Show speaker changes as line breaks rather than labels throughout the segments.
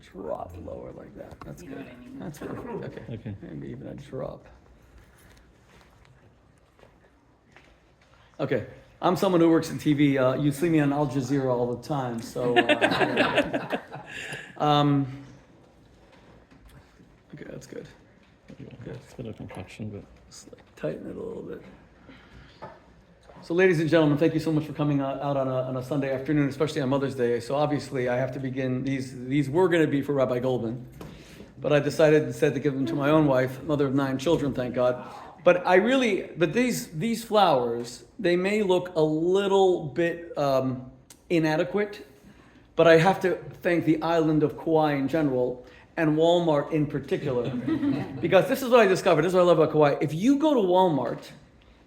drop lower like that. That's good. That's perfect. Okay. Maybe even a drop. Okay. I'm someone who works in TV. You see me on Al Jazeera all the time, so. Okay, that's good.
Good. It's got a contraction, but
just like tighten it a little bit. So, ladies and gentlemen, thank you so much for coming out on a Sunday afternoon, especially on Mother's Day. So, obviously, I have to begin. These were going to be for Rabbi Goldman, but I decided instead to give them to my own wife, mother of 9 children, thank God. But these flowers, they may look a little bit inadequate, but I have to thank the island of Kauai in general and Walmart in particular, because this is what I discovered. This is what I love about Kauai. If you go to Walmart,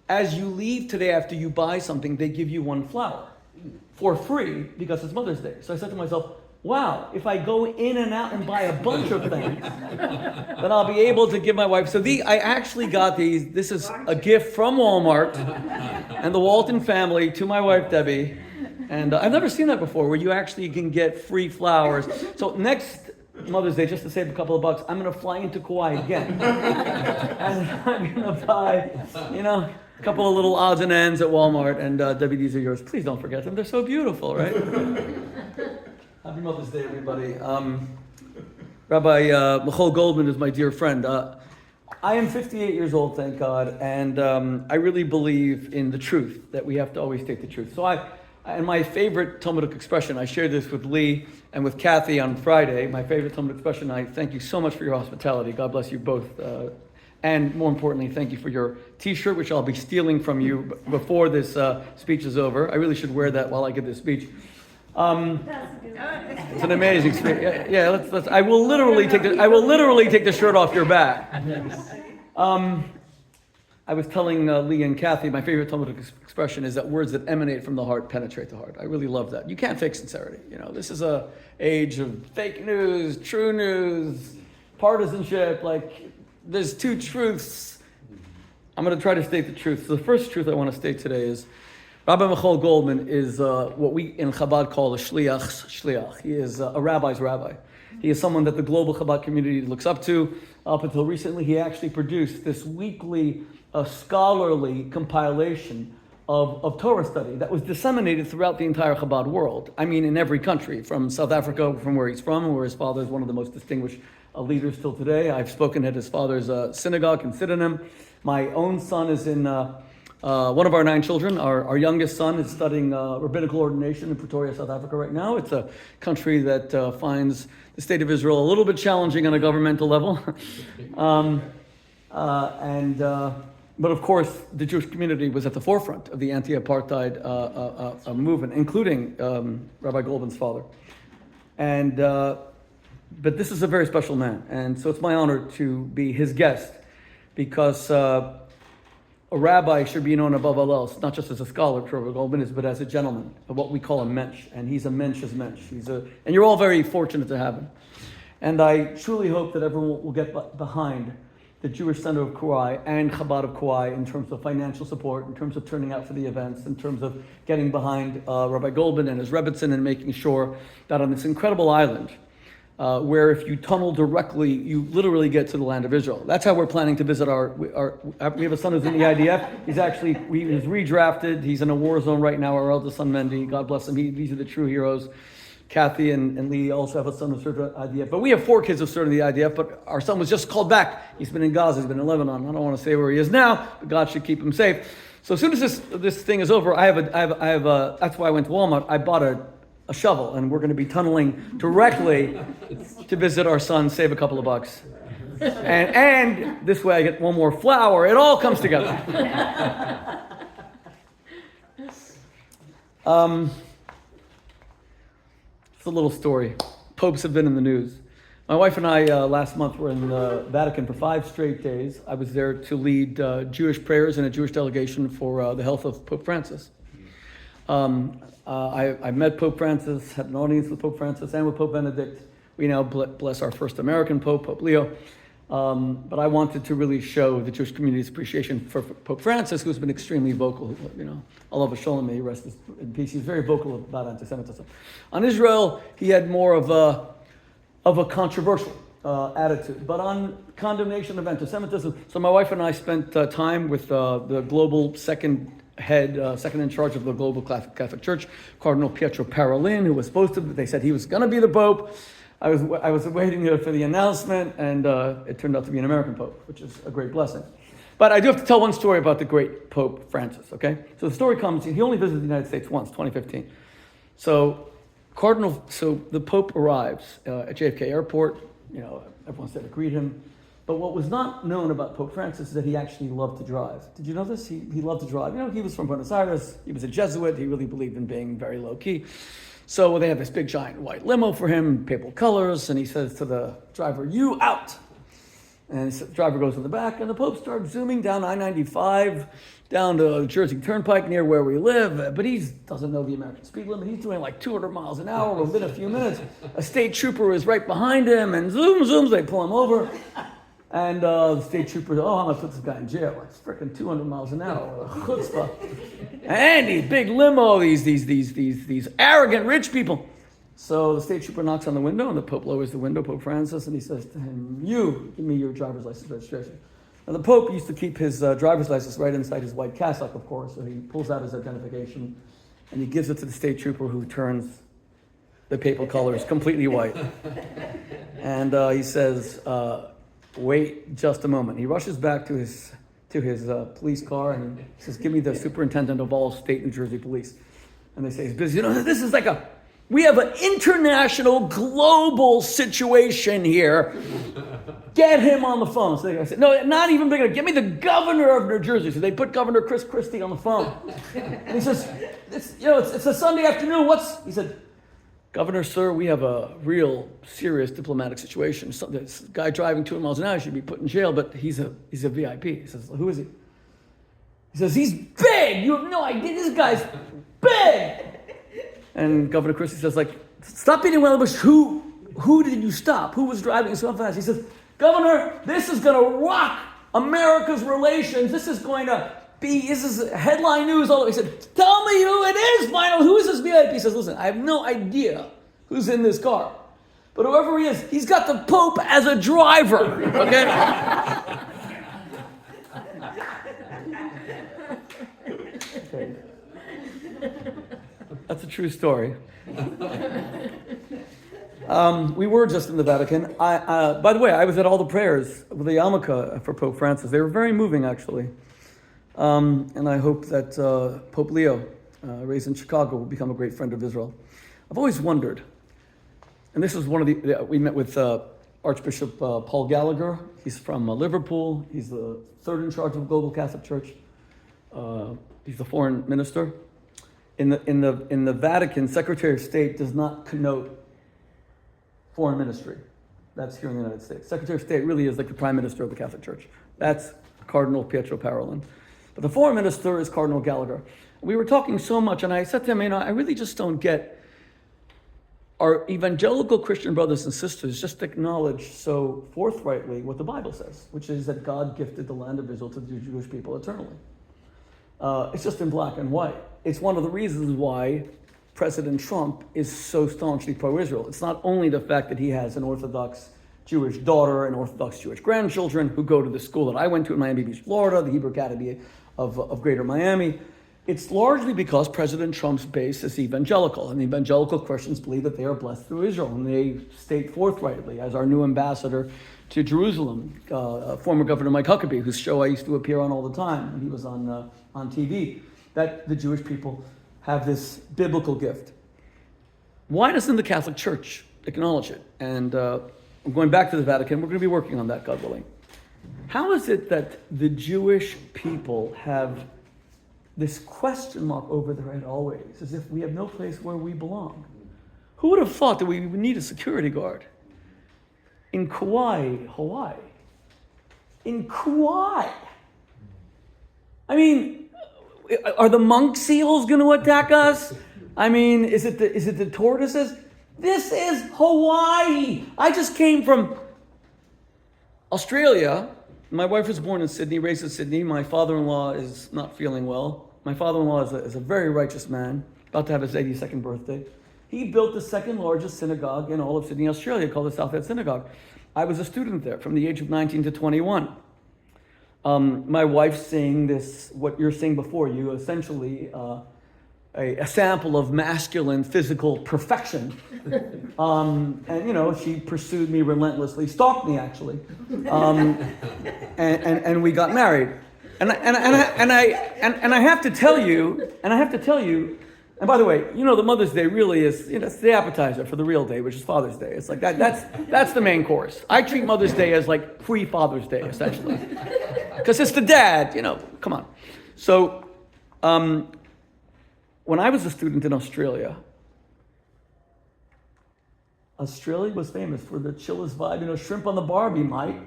as you leave today after you buy something, they give you 1 flower for free because it's Mother's Day. So I said to myself, wow, if I go in and out and buy a bunch of things, then I'll be able to give my wife. So I actually got these. This is a gift from Walmart and the Walton family to my wife, Debbie. And I've never seen that before, where you actually can get free flowers. So next Mother's Day, just to save a couple of bucks, I'm going to fly into Kauai again. And I'm going to buy, a couple of little odds and ends at Walmart. And Debbie, these are yours. Please don't forget them. They're so beautiful, right? Happy Mother's Day, everybody. Rabbi Michael Goldman is my dear friend. I am 58 years old, thank God, and I really believe in the truth, that we have to always take the truth. So and my favorite Talmudic expression, I shared this with Lee and with Kathy on Friday, my favorite Talmudic expression, I thank you so much for your hospitality. God bless you both. And more importantly, thank you for your t-shirt, which I'll be stealing from you before this speech is over. I really should wear that while I give this speech. It's an amazing speech. Yeah. Let's. I will literally take the shirt off your back. I was telling Lee and Kathy, my favorite Talmudic expression is that words that emanate from the heart penetrate the heart. I really love that. You can't fake sincerity. This is a age of fake news, true news, partisanship. Like, there's 2 truths. I'm going to try to state the truth. So the first truth I want to state today is Rabbi Michael Goldman is what we in Chabad call a shliach. He is a rabbi's rabbi. He is someone that the global Chabad community looks up to. Up until recently, he actually produced this weekly scholarly compilation of Torah study that was disseminated throughout the entire Chabad world. I mean, in every country, from South Africa, from where he's from, where his father is one of the most distinguished leaders till today. I've spoken at his father's synagogue in Sydenham. My own son is in one of our 9 children. Our youngest son is studying rabbinical ordination in Pretoria, South Africa right now. It's a country that finds the state of Israel a little bit challenging on a governmental level. But of course, the Jewish community was at the forefront of the anti-apartheid movement, including Rabbi Goldman's father. But this is a very special man. And so it's my honor to be his guest, because a rabbi should be known above all else, not just as a scholar, Rabbi Goldman is, but as a gentleman, what we call a mensch. And he's a mensch's mensch. And you're all very fortunate to have him. And I truly hope that everyone will get behind the Jewish Center of Kauai and Chabad of Kauai in terms of financial support, in terms of turning out for the events, in terms of getting behind Rabbi Goldman and his Rebbitzin and making sure that on this incredible island, where if you tunnel directly, you literally get to the land of Israel. That's how we're planning to visit we have a son who's in the IDF. He was redrafted. He's in a war zone right now, our eldest son, Mendy. God bless him. These are the true heroes. Kathy and Lee also have a son who served in the IDF. But we have 4 kids who served in the IDF, but our son was just called back. He's been in Gaza, he's been in Lebanon. I don't want to say where he is now, but God should keep him safe. So as soon as this thing is over, I have that's why I went to Walmart. I bought a shovel, and we're going to be tunneling directly to visit our son, save a couple of bucks. And this way I get 1 more flower. It all comes together. It's a little story. Popes have been in the news. My wife and I last month were in the Vatican for 5 straight days. I was there to lead Jewish prayers in a Jewish delegation for the health of Pope Francis. I met Pope Francis, had an audience with Pope Francis and with Pope Benedict. We now bless our first American Pope, Pope Leo. But I wanted to really show the Jewish community's appreciation for Pope Francis, who's been extremely vocal. Allah Shalom, may he rest in peace. He's very vocal about anti-Semitism. On Israel, he had more of of a controversial attitude, but on condemnation of anti-Semitism. So my wife and I spent time with the global second in charge of the global Catholic Church, Cardinal Pietro Parolin, who was supposed to, they said he was going to be the Pope. I was waiting for the announcement, and it turned out to be an American Pope, which is a great blessing. But I do have to tell one story about the great Pope Francis, okay? So the story comes, he only visited the United States once, 2015. So the Pope arrives at JFK Airport. Everyone's there to greet him. But what was not known about Pope Francis is that he actually loved to drive. Did you know this? He loved to drive. He was from Buenos Aires. He was a Jesuit. He really believed in being very low-key. So they have this big, giant white limo for him, papal colors, and he says to the driver, "You out!" And the driver goes in the back, and the Pope starts zooming down I-95, down to Jersey Turnpike near where we live, but he doesn't know the American speed limit. He's doing like 200 miles an hour within a few minutes. A state trooper is right behind him, and zooms, they pull him over. And the state trooper, I'm going to put this guy in jail. It's freaking 200 miles an hour. Chutzpah. And these big limo, these arrogant rich people. So the state trooper knocks on the window, and the Pope lowers the window, Pope Francis, and he says to him, "You, give me your driver's license registration." Now the Pope used to keep his driver's license right inside his white cassock, of course, so he pulls out his identification, and he gives it to the state trooper, who turns the papal colors completely white. And he says, "Wait just a moment." He rushes back to his police car, and he says, "Give me the superintendent of all state New Jersey police." And they say, "He's busy." This is like we have an international, global situation here. Get him on the phone. So they said, "No, not even bigger. Give me the governor of New Jersey." So they put Governor Chris Christie on the phone. And he says, it's a Sunday afternoon. He said, "Governor, sir, we have a real serious diplomatic situation. This guy driving 200 miles an hour should be put in jail, but he's a VIP." He says, "Who is he?" He says, "He's big. You have no idea. This guy's big." And Governor Christie says, "Stop beating around the bush. Who did you stop? Who was driving so fast?" He says, "Governor, this is going to rock America's relations. This is headline news all the way." He said, "Tell me who it is, finally. Who is this VIP?" He says, "Listen, I have no idea who's in this car. But whoever he is, he's got the Pope as a driver." Okay? Okay. That's a true story. We were just in the Vatican. By the way, I was at all the prayers with the yarmulke for Pope Francis. They were very moving, actually. And I hope that Pope Leo, raised in Chicago, will become a great friend of Israel. I've always wondered, and this is one of we met with Archbishop Paul Gallagher. He's from Liverpool. He's the third in charge of the Global Catholic Church. He's the foreign minister. In the Vatican, Secretary of State does not connote foreign ministry. That's here in the United States. Secretary of State really is like the Prime Minister of the Catholic Church. That's Cardinal Pietro Parolin. But the foreign minister is Cardinal Gallagher. We were talking so much, and I said to him, I really just don't get our evangelical Christian brothers and sisters just acknowledge so forthrightly what the Bible says, which is that God gifted the land of Israel to the Jewish people eternally. It's just in black and white. It's one of the reasons why President Trump is so staunchly pro-Israel. It's not only the fact that he has an Orthodox Jewish daughter and Orthodox Jewish grandchildren who go to the school that I went to in Miami Beach, Florida, the Hebrew Academy of Greater Miami. It's largely because President Trump's base is evangelical, and the evangelical Christians believe that they are blessed through Israel, and they state forthrightly, as our new ambassador to Jerusalem, former Governor Mike Huckabee, whose show I used to appear on all the time when he was on TV, that the Jewish people have this biblical gift. Why doesn't the Catholic Church acknowledge it? And I'm going back to the Vatican. We're going to be working on that, God willing. How is it that the Jewish people have this question mark over their head always, as if we have no place where we belong? Who would have thought that we would need a security guard in Kauai, Hawaii? In Kauai. I mean, are the monk seals going to attack us? I mean, is it the tortoises? This is Hawaii. I just came from Australia. My wife was born in Sydney, raised in Sydney. My father-in-law is not feeling well. My father-in-law is a very righteous man, about to have his 82nd birthday. He built the second largest synagogue in all of Sydney, Australia, called the South End Synagogue. I was a student there from the age of 19 to 21. My wife's saying this, what you're saying before you, essentially a sample of masculine physical perfection. And she pursued me relentlessly, stalked me actually, and we got married. And I have to tell you, and by the way, the Mother's Day really is, it's the appetizer for the real day, which is Father's Day. It's like that's the main course. I treat Mother's Day as like pre-Father's Day, essentially. Because it's the dad, come on. So, when I was a student in Australia was famous for the chillest vibe, shrimp on the barbie, mate.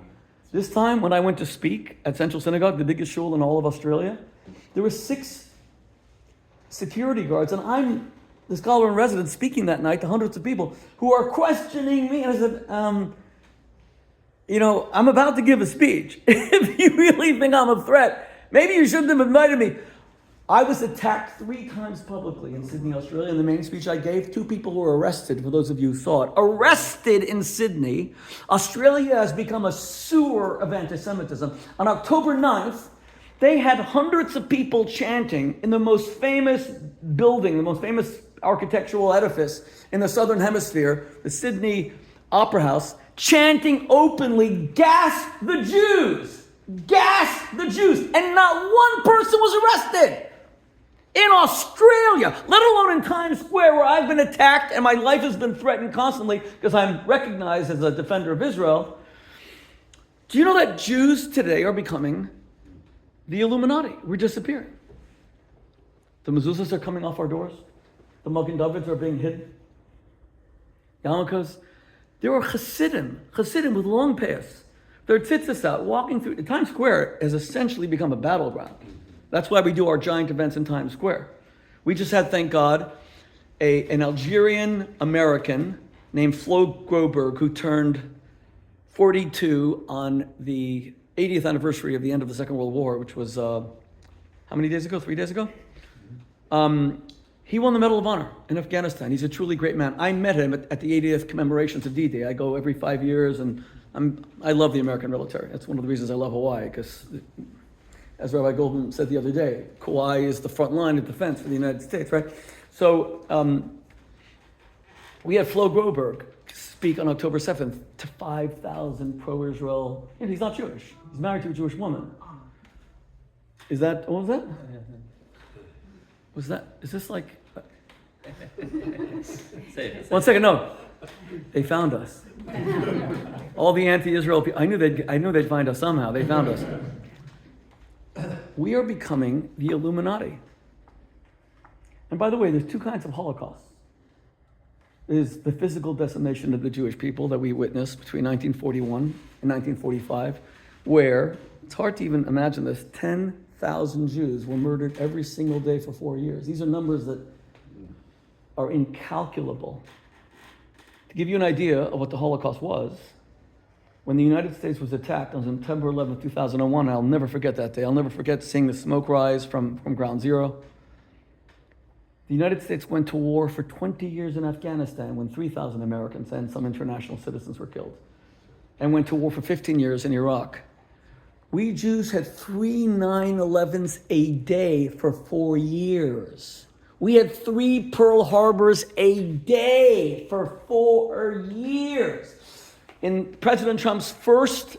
This time, when I went to speak at Central Synagogue, the biggest shul in all of Australia, there were 6 security guards, and I'm the scholar in residence speaking that night to hundreds of people who are questioning me. And I said, I'm about to give a speech. If you really think I'm a threat, maybe you shouldn't have invited me. I was attacked 3 times publicly in Sydney, Australia. In the main speech I gave, 2 people were arrested, for those of you who saw it. Arrested in Sydney. Australia has become a sewer of anti-Semitism. On October 9th, they had hundreds of people chanting in the most famous building, the most famous architectural edifice in the Southern Hemisphere, the Sydney Opera House, chanting openly, "Gas the Jews! Gas the Jews!" And not one person was arrested. In Australia, let alone in Times Square, where I've been attacked and my life has been threatened constantly because I'm recognized as a defender of Israel. Do you know that Jews today are becoming the Illuminati? We're disappearing. The mezuzahs are coming off our doors. The Magen Davids are being hidden. Yarmulkes. There are Hasidim with long paths. Their tzitzis out, walking through. Times Square has essentially become a battleground. That's why we do our giant events in Times Square. We just had, thank God, an Algerian American named Flo Groberg, who turned 42 on the 80th anniversary of the end of the Second World War, which was, how many days ago? 3 days ago? He won the Medal of Honor in Afghanistan. He's a truly great man. I met him at the 80th commemorations of D-Day. I go every 5 years, and I love the American military. That's one of the reasons I love Hawaii, because as Rabbi Goldman said the other day, Kauai is the front line of defense for the United States, right? So we had Flo Groberg speak on October 7th to 5,000 pro-Israel. He's not Jewish. He's married to a Jewish woman. What was that? Is this like... One second, no. They found us. All the anti-Israel people, I knew they'd find us somehow. They found us. We are becoming the Illuminati. And by the way, there's 2 kinds of Holocausts. There's the physical decimation of the Jewish people that we witnessed between 1941 and 1945, where, it's hard to even imagine this, 10,000 Jews were murdered every single day for 4 years. These are numbers that are incalculable. To give you an idea of what the Holocaust was, when the United States was attacked on September 11, 2001, I'll never forget that day. I'll never forget seeing the smoke rise from Ground Zero. The United States went to war for 20 years in Afghanistan when 3,000 Americans and some international citizens were killed, and went to war for 15 years in Iraq. We Jews had 3 9/11s a day for 4 years. We had 3 Pearl Harbors a day for 4 years. In President Trump's first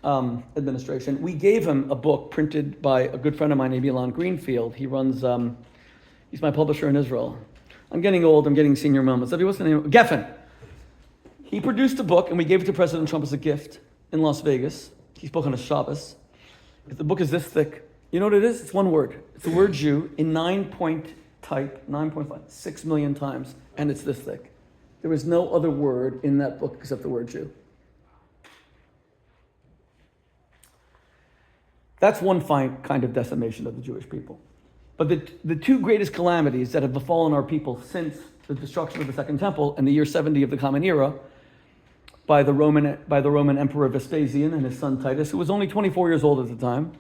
administration, we gave him a book printed by a good friend of mine named Elon Greenfield. He runs, he's my publisher in Israel. I'm getting old, I'm getting senior moments. What's the name? Geffen. He produced a book, and we gave it to President Trump as a gift in Las Vegas. He spoke on a Shabbos. The book is this thick. You know what it is? It's one word. It's the word Jew in 9-point type, 9.5, 6 million times, and it's this thick. There was no other word in that book except the word Jew. That's one kind of decimation of the Jewish people. But the 2 greatest calamities that have befallen our people since the destruction of the Second Temple in the year 70 of the Common Era by the Roman Emperor Vespasian and his son Titus, who was only 24 years old at the time,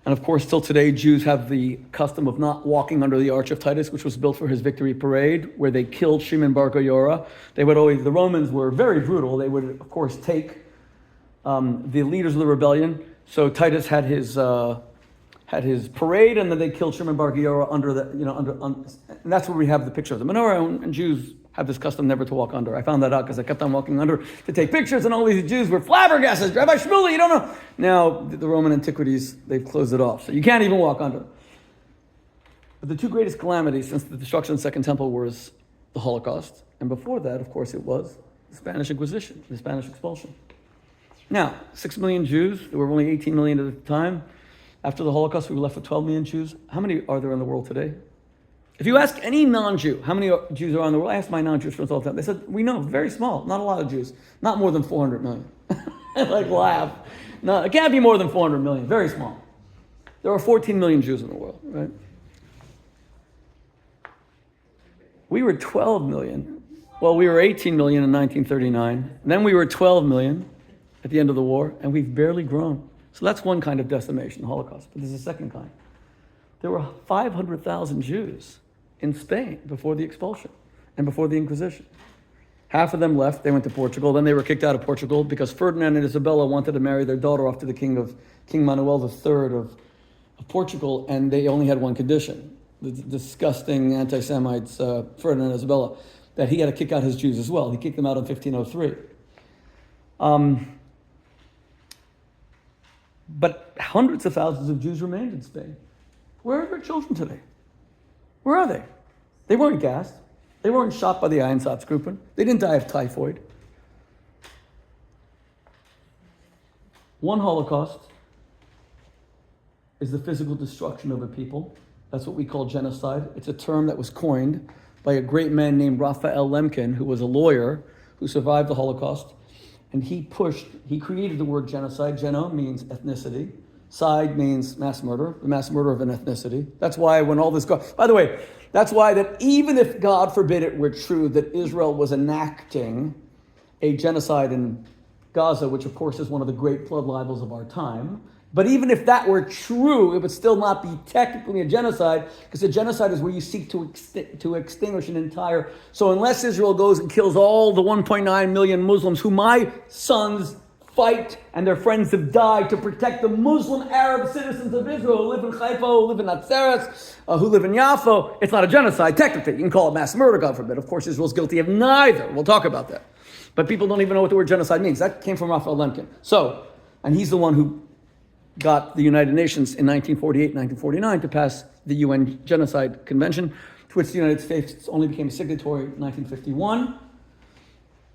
And of course, till today, Jews have the custom of not walking under the Arch of Titus, which was built for his victory parade, where they killed Shimon Bar Kokhba. The Romans were very brutal. They would, of course, take the leaders of the rebellion. So Titus had his parade, and then they killed Shimon Bar Kokhba under and that's where we have the picture of the menorah. And Jews have this custom never to walk under. I found that out because I kept on walking under to take pictures, and all these Jews were flabbergasted. Rabbi Shmuley, you don't know. Now, the Roman antiquities, they've closed it off. So you can't even walk under. But the two greatest calamities since the destruction of the Second Temple was the Holocaust. And before that, of course, it was the Spanish Inquisition, the Spanish expulsion. Now, 6 million Jews, there were only 18 million at the time. After the Holocaust, we were left with 12 million Jews. How many are there in the world today? If you ask any non-Jew, how many Jews are in the world? I asked my non-Jews friends all the time. They said, we know, very small, not a lot of Jews. Not more than 400 million. I laugh. No, it can't be more than 400 million, very small. There are 14 million Jews in the world, right? We were 12 million. Well, we were 18 million in 1939. Then we were 12 million at the end of the war, and we've barely grown. So that's one kind of decimation, the Holocaust. But there's a second kind. There were 500,000 Jews in Spain before the expulsion and before the Inquisition. Half of them left, they went to Portugal, then they were kicked out of Portugal because Ferdinand and Isabella wanted to marry their daughter off to the King Manuel III of Portugal, and they only had one condition. The disgusting anti-Semites, Ferdinand and Isabella, that he had to kick out his Jews as well. He kicked them out in 1503. But hundreds of thousands of Jews remained in Spain. Where are their children today? Where are they? They weren't gassed. They weren't shot by the Einsatzgruppen. They didn't die of typhoid. One Holocaust is the physical destruction of a people. That's what we call genocide. It's a term that was coined by a great man named Raphael Lemkin, who was a lawyer who survived the Holocaust. And he created the word genocide. Geno means ethnicity. Side means mass murder, the mass murder of an ethnicity. That's why when all this by the way, that's why that even if, God forbid, it were true that Israel was enacting a genocide in Gaza, which of course is one of the great flood libels of our time, but even if that were true, it would still not be technically a genocide, because a genocide is where you seek to extinguish an entire... So unless Israel goes and kills all the 1.9 million Muslims who my sons fight and their friends have died to protect the Muslim Arab citizens of Israel who live in Haifa, who live in Nazaret, who live in Yaffo, it's not a genocide technically. You can call it mass murder, God forbid. Of course, Israel's guilty of neither. We'll talk about that. But people don't even know what the word genocide means. That came from Raphael Lemkin. So, and he's the one who got the United Nations in 1948, 1949 to pass the UN Genocide Convention, to which the United States only became a signatory in 1951.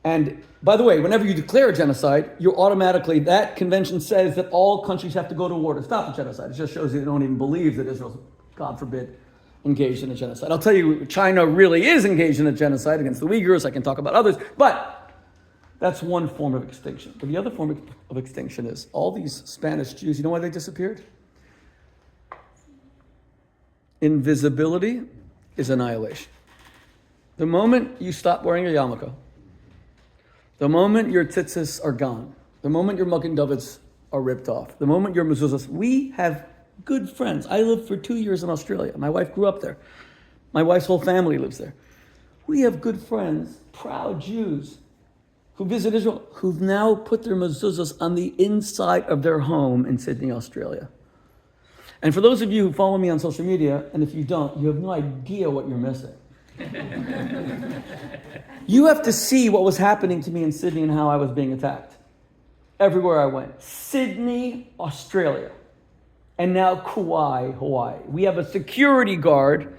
And by the way, whenever you declare a genocide, you're automatically, that convention says that all countries have to go to war to stop the genocide. It just shows you they don't even believe that Israel's, God forbid, engaged in a genocide. I'll tell you, China really is engaged in a genocide against the Uyghurs. I can talk about others, but that's one form of extinction. But the other form of extinction is all these Spanish Jews, you know why they disappeared? Invisibility is annihilation. The moment you stop wearing a yarmulke, the moment your tzitzis are gone, the moment your Magen Davids are ripped off, the moment your mezuzahs, we have good friends. I lived for 2 years in Australia. My wife grew up there. My wife's whole family lives there. We have good friends, proud Jews, who visit Israel, who've now put their mezuzahs on the inside of their home in Sydney, Australia. And for those of you who follow me on social media, and if you don't, you have no idea what you're missing. You have to see what was happening to me in Sydney and how I was being attacked. Everywhere I went. Sydney, Australia. And now Kauai, Hawaii. We have a security guard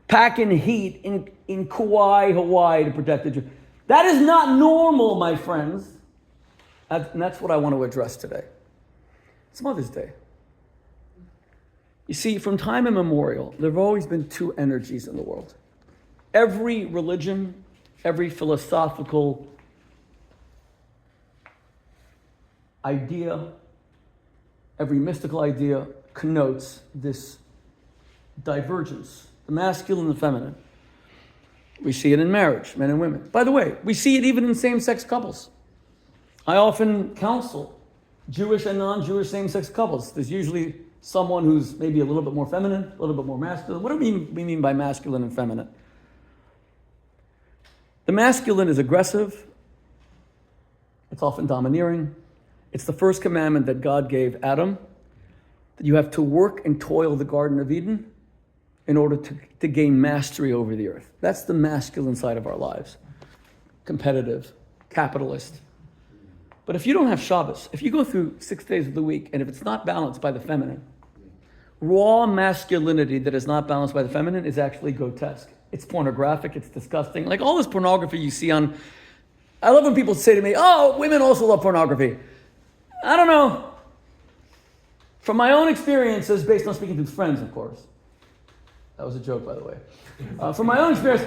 packing heat in Kauai, Hawaii to protect the Jews. That is not normal, my friends. And that's what I want to address today. It's Mother's Day. You see, from time immemorial, there have always been two energies in the world. Every religion, every philosophical idea, every mystical idea connotes this divergence, the masculine and the feminine. We see it in marriage, men and women. By the way, we see it even in same-sex couples. I often counsel Jewish and non-Jewish same-sex couples. There's usually someone who's maybe a little bit more feminine, a little bit more masculine. What do we mean by masculine and feminine? The masculine is aggressive. It's often domineering. It's the first commandment that God gave Adam, that you have to work and toil the Garden of Eden in order to gain mastery over the earth. That's the masculine side of our lives. Competitive, capitalist. But if you don't have Shabbos, if you go through 6 days of the week, and if it's not balanced by the feminine, raw masculinity that is not balanced by the feminine is actually grotesque. It's pornographic, it's disgusting. Like all this pornography you see on... I love when people say to me, oh, women also love pornography. I don't know. From my own experiences, based on speaking to friends, of course. That was a joke, by the way. From my own experience...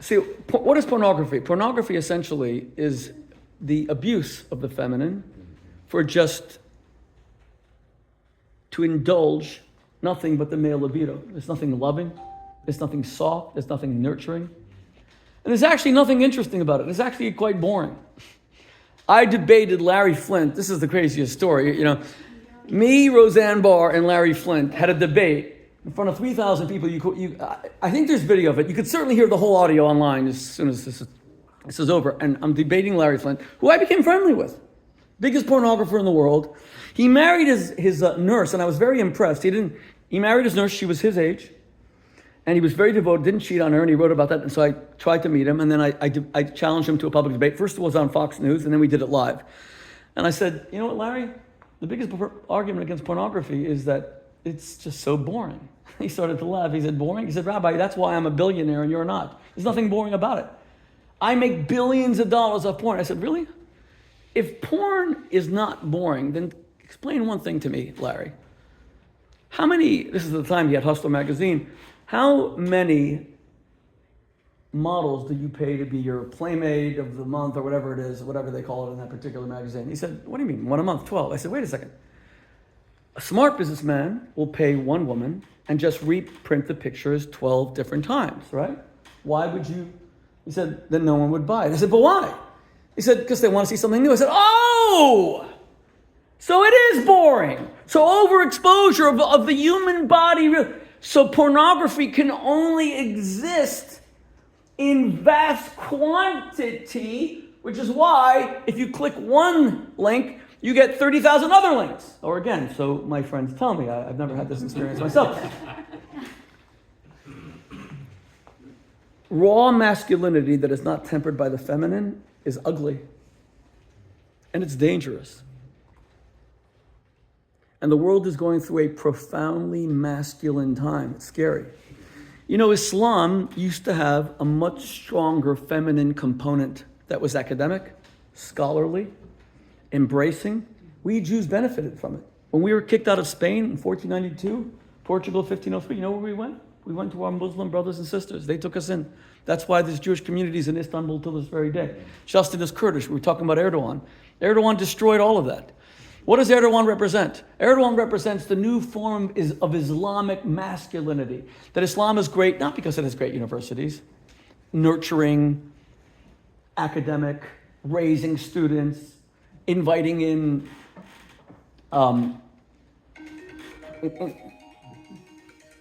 See, what is pornography? Pornography essentially is the abuse of the feminine for just to indulge nothing but the male libido. There's nothing loving, there's nothing soft, there's nothing nurturing. And there's actually nothing interesting about it. It's actually quite boring. I debated Larry Flint. This is the craziest story. You know, me, Roseanne Barr, and Larry Flint had a debate in front of 3,000 people. I think there's video of it. You could certainly hear the whole audio online as soon as this is over. And I'm debating Larry Flint, who I became friendly with. Biggest pornographer in the world. He married his nurse, and I was very impressed. He married his nurse. She was his age. And he was very devoted, didn't cheat on her, and he wrote about that. And so I tried to meet him, and then I challenged him to a public debate. First it was on Fox News, and then we did it live. And I said, you know what, Larry? The biggest argument against pornography is that it's just so boring. He started to laugh. He said, boring? He said, Rabbi, that's why I'm a billionaire and you're not. There's nothing boring about it. I make billions of dollars off porn. I said, really? If porn is not boring, then explain one thing to me, Larry. This is the time he had Hustler magazine, how many models do you pay to be your playmate of the month or whatever it is, whatever they call it in that particular magazine? He said, what do you mean, one a month, 12? I said, wait a second. A smart businessman will pay one woman and just reprint the pictures 12 different times, right? Why would you? He said, then no one would buy it. I said, but why? He said, because they want to see something new. I said, oh! So it is boring. So overexposure of the human body. So pornography can only exist in vast quantity, which is why if you click one link, you get 30,000 other links. Or again, so my friends tell me, I've never had this experience myself. Raw masculinity that is not tempered by the feminine is ugly. And it's dangerous. And the world is going through a profoundly masculine time. It's scary. You know, Islam used to have a much stronger feminine component that was academic, scholarly, embracing. We Jews benefited from it. When we were kicked out of Spain in 1492, Portugal 1503, you know where we went? We went to our Muslim brothers and sisters. They took us in. That's why there's Jewish communities in Istanbul till this very day. Justin is Kurdish. We were talking about Erdogan. Erdogan destroyed all of that. What does Erdogan represent? Erdogan represents the new form of Islamic masculinity. That Islam is great, not because it has great universities, nurturing, academic, raising students, inviting in,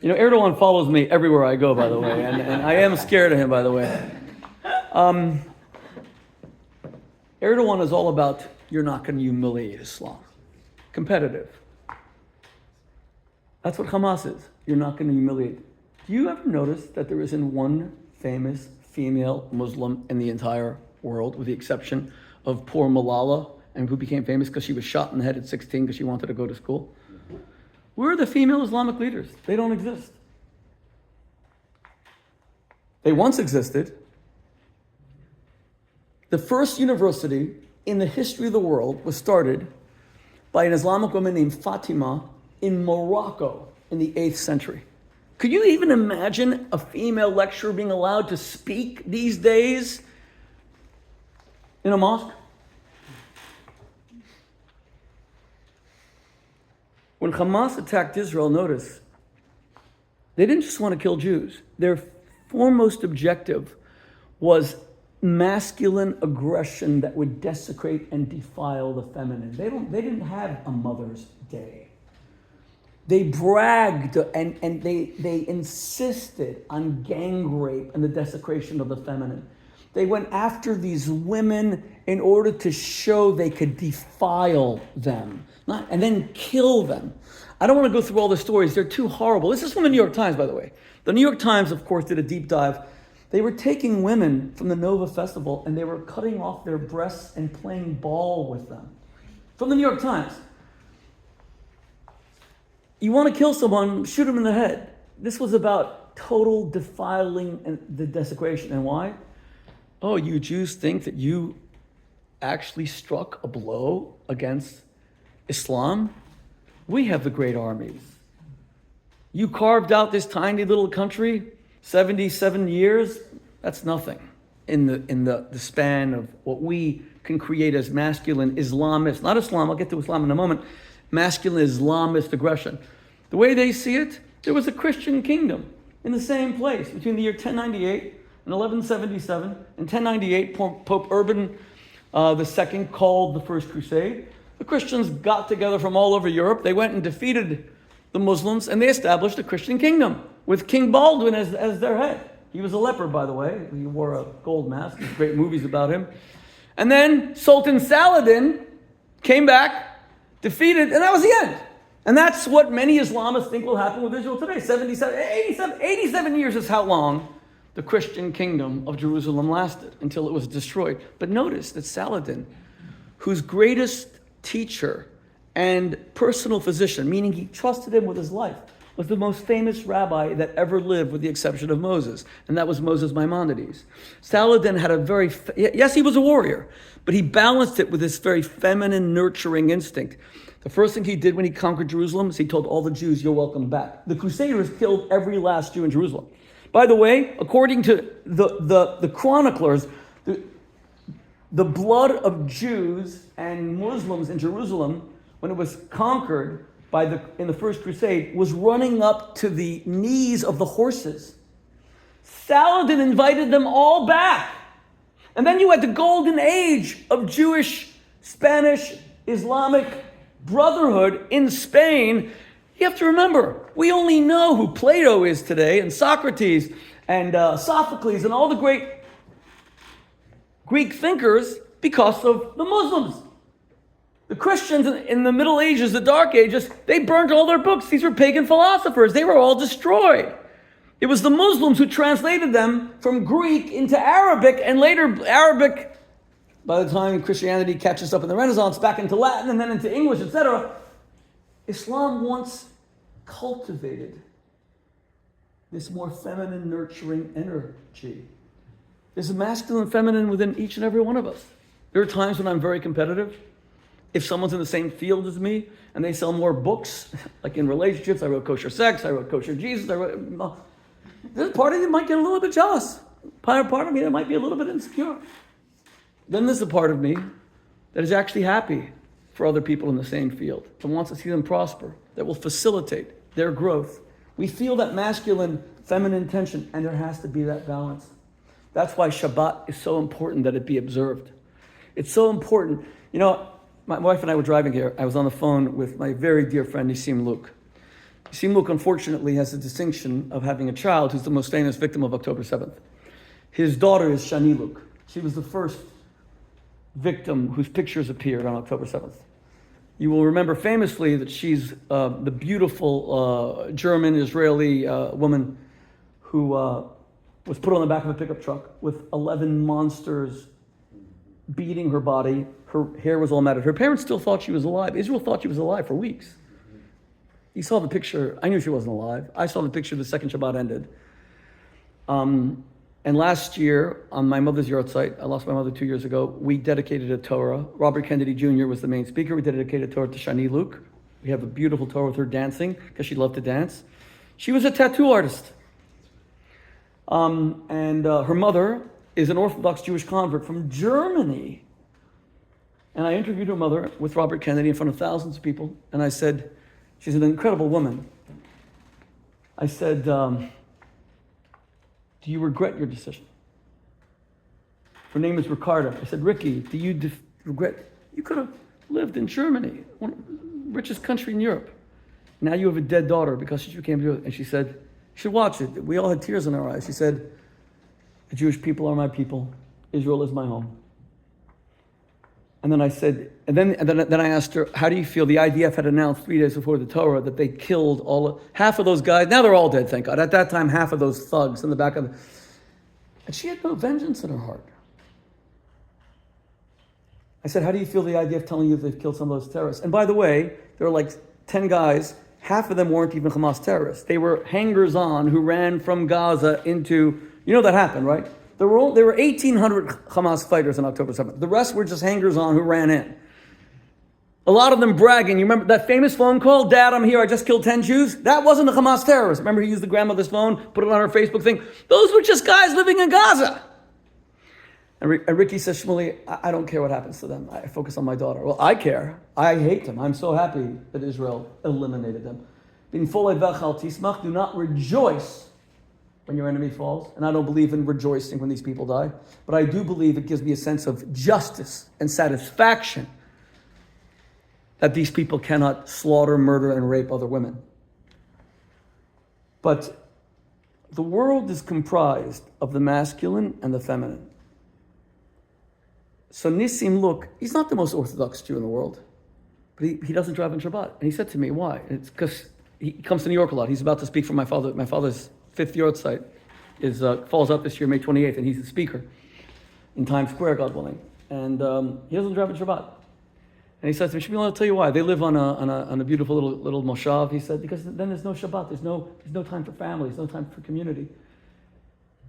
Erdogan follows me everywhere I go, by the way, and I am scared of him, by the way. Erdogan is all about, you're not going to humiliate Islam. Competitive. That's what Hamas is. You're not going to humiliate. Do you ever notice that there isn't one famous female Muslim in the entire world, with the exception of poor Malala, and who became famous because she was shot in the head at 16 because she wanted to go to school? Where are the female Islamic leaders? They don't exist. They once existed. The first university in the history of the world was started by an Islamic woman named Fatima in Morocco in the 8th century. Could you even imagine a female lecturer being allowed to speak these days in a mosque? When Hamas attacked Israel, notice, they didn't just want to kill Jews. Their foremost objective was masculine aggression that would desecrate and defile the feminine. They didn't have a Mother's Day. They bragged and they insisted on gang rape and the desecration of the feminine. They went after these women in order to show they could defile them, and then kill them. I don't want to go through all the stories. They're too horrible. This is from the New York Times, by the way. The New York Times, of course, did a deep dive. They were taking women from the Nova Festival and they were cutting off their breasts and playing ball with them. From the New York Times. You want to kill someone, shoot them in the head. This was about total defiling and the desecration. And why? Oh, you Jews think that you actually struck a blow against Islam? We have the great armies. You carved out this tiny little country, 77 years. That's nothing in the span of what we can create as masculine Islamist, not Islam, I'll get to Islam in a moment, masculine Islamist aggression. The way they see it, there was a Christian kingdom in the same place between the year 1098 and 1177. In 1098, Pope Urban II called the First Crusade. The Christians got together from all over Europe. They went and defeated the Muslims, and they established a Christian kingdom with King Baldwin as their head. He was a leper, by the way. He wore a gold mask. There's great movies about him. And then Sultan Saladin came back, defeated, and that was the end. And that's what many Islamists think will happen with Israel today. 87 years is how long the Christian kingdom of Jerusalem lasted until it was destroyed. But notice that Saladin, whose greatest teacher and personal physician, meaning he trusted him with his life, was the most famous rabbi that ever lived with the exception of Moses, and that was Moses Maimonides. Saladin had yes, he was a warrior, but he balanced it with this very feminine, nurturing instinct. The first thing he did when he conquered Jerusalem is he told all the Jews, "You're welcome back." The Crusaders killed every last Jew in Jerusalem. By the way, according to the chroniclers, the blood of Jews and Muslims in Jerusalem, when it was conquered in the First Crusade, was running up to the knees of the horses. Saladin invited them all back. And then you had the golden age of Jewish, Spanish, Islamic brotherhood in Spain. You have to remember, we only know who Plato is today, and Socrates, and Sophocles, and all the great Greek thinkers because of the Muslims. The Christians in the Middle Ages, the Dark Ages, they burned all their books. These were pagan philosophers. They were all destroyed. It was the Muslims who translated them from Greek into Arabic, and later Arabic, by the time Christianity catches up in the Renaissance, back into Latin and then into English, etc. Islam once cultivated this more feminine, nurturing energy. There's a masculine and feminine within each and every one of us. There are times when I'm very competitive. If someone's in the same field as me and they sell more books, like in relationships, I wrote Kosher Sex, I wrote Kosher Jesus, there's part of you might get a little bit jealous. Part of me that might be a little bit insecure. Then there's a part of me that is actually happy for other people in the same field, that wants to see them prosper, that will facilitate their growth. We feel that masculine, feminine tension, and there has to be that balance. That's why Shabbat is so important that it be observed. It's so important. You know, my wife and I were driving here. I was on the phone with my very dear friend, Nissim Luke. Nissim Luke, unfortunately, has the distinction of having a child who's the most famous victim of October 7th. His daughter is Sheni Luke. She was the first victim whose pictures appeared on October 7th. You will remember famously that she's the beautiful German-Israeli woman who was put on the back of a pickup truck with 11 monsters beating her body. Her hair was all matted. Her parents still thought she was alive. Israel thought she was alive for weeks. You saw the picture. I knew she wasn't alive. I saw the picture the second Chabad ended. And last year, on my mother's yard site, I lost my mother 2 years ago, we dedicated a Torah. Robert Kennedy Jr. was the main speaker. We dedicated a Torah to Shani Luke. We have a beautiful Torah with her dancing, because she loved to dance. She was a tattoo artist. And her mother is an Orthodox Jewish convert from Germany. And I interviewed her mother with Robert Kennedy in front of thousands of people. And I said, she's an incredible woman. I said, do you regret your decision? Her name is Ricarda. I said, Ricky, do you regret? You could have lived in Germany, one of the richest country in Europe. Now you have a dead daughter because you can't do it. And she said, you should watch it. We all had tears in our eyes. She said, the Jewish people are my people. Israel is my home. And then I said, and then I asked her, how do you feel? The IDF had announced 3 days before the Torah that they killed half of those guys. Now they're all dead, thank God. At that time, half of those thugs in the back of the... And she had no vengeance in her heart. I said, how do you feel the IDF telling you they've killed some of those terrorists? And by the way, there were like 10 guys. Half of them weren't even Hamas terrorists. They were hangers-on who ran from Gaza into... You know that happened, right? There were 1,800 Hamas fighters on October 7th. The rest were just hangers-on who ran in. A lot of them bragging. You remember that famous phone call? Dad, I'm here. I just killed 10 Jews. That wasn't a Hamas terrorist. Remember he used the grandmother's phone, put it on her Facebook thing? Those were just guys living in Gaza. And Ricky says, Shmuley, I don't care what happens to them. I focus on my daughter. Well, I care. I hate them. I'm so happy that Israel eliminated them. Do not rejoice when your enemy falls. And I don't believe in rejoicing when these people die. But I do believe it gives me a sense of justice and satisfaction that these people cannot slaughter, murder, and rape other women. But the world is comprised of the masculine and the feminine. So Nissim, look, he's not the most Orthodox Jew in the world, but he doesn't drive on Shabbat. And he said to me, why? It's because he comes to New York a lot. He's about to speak for my father. My father's 5th yahrzeit falls out this year, May 28th, and he's a speaker in Times Square, God willing. And he doesn't drive on Shabbat. And he says to me, Shmuel, I'll tell you why. They live on a beautiful little moshav, he said, because then there's no Shabbat. There's no time for family. There's no time for community.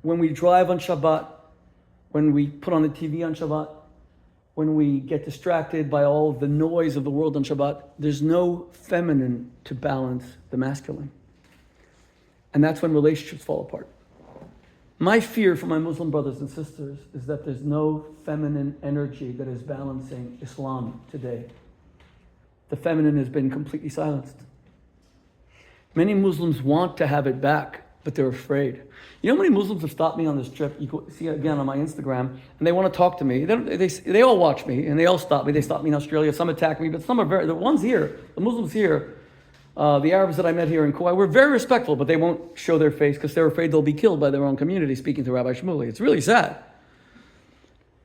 When we drive on Shabbat, when we put on the TV on Shabbat, when we get distracted by all the noise of the world on Shabbat, there's no feminine to balance the masculine. And that's when relationships fall apart. My fear for my Muslim brothers and sisters is that there's no feminine energy that is balancing Islam today. The feminine has been completely silenced. Many Muslims want to have it back, but they're afraid. You know how many Muslims have stopped me on this trip? You can see it again on my Instagram, and they want to talk to me. They all watch me, and they all stop me. They stop me in Australia. Some attack me, but some are the ones here, the Muslims here, the Arabs that I met here in Kauai, were very respectful, but they won't show their face because they're afraid they'll be killed by their own community speaking to Rabbi Shmuley. It's really sad.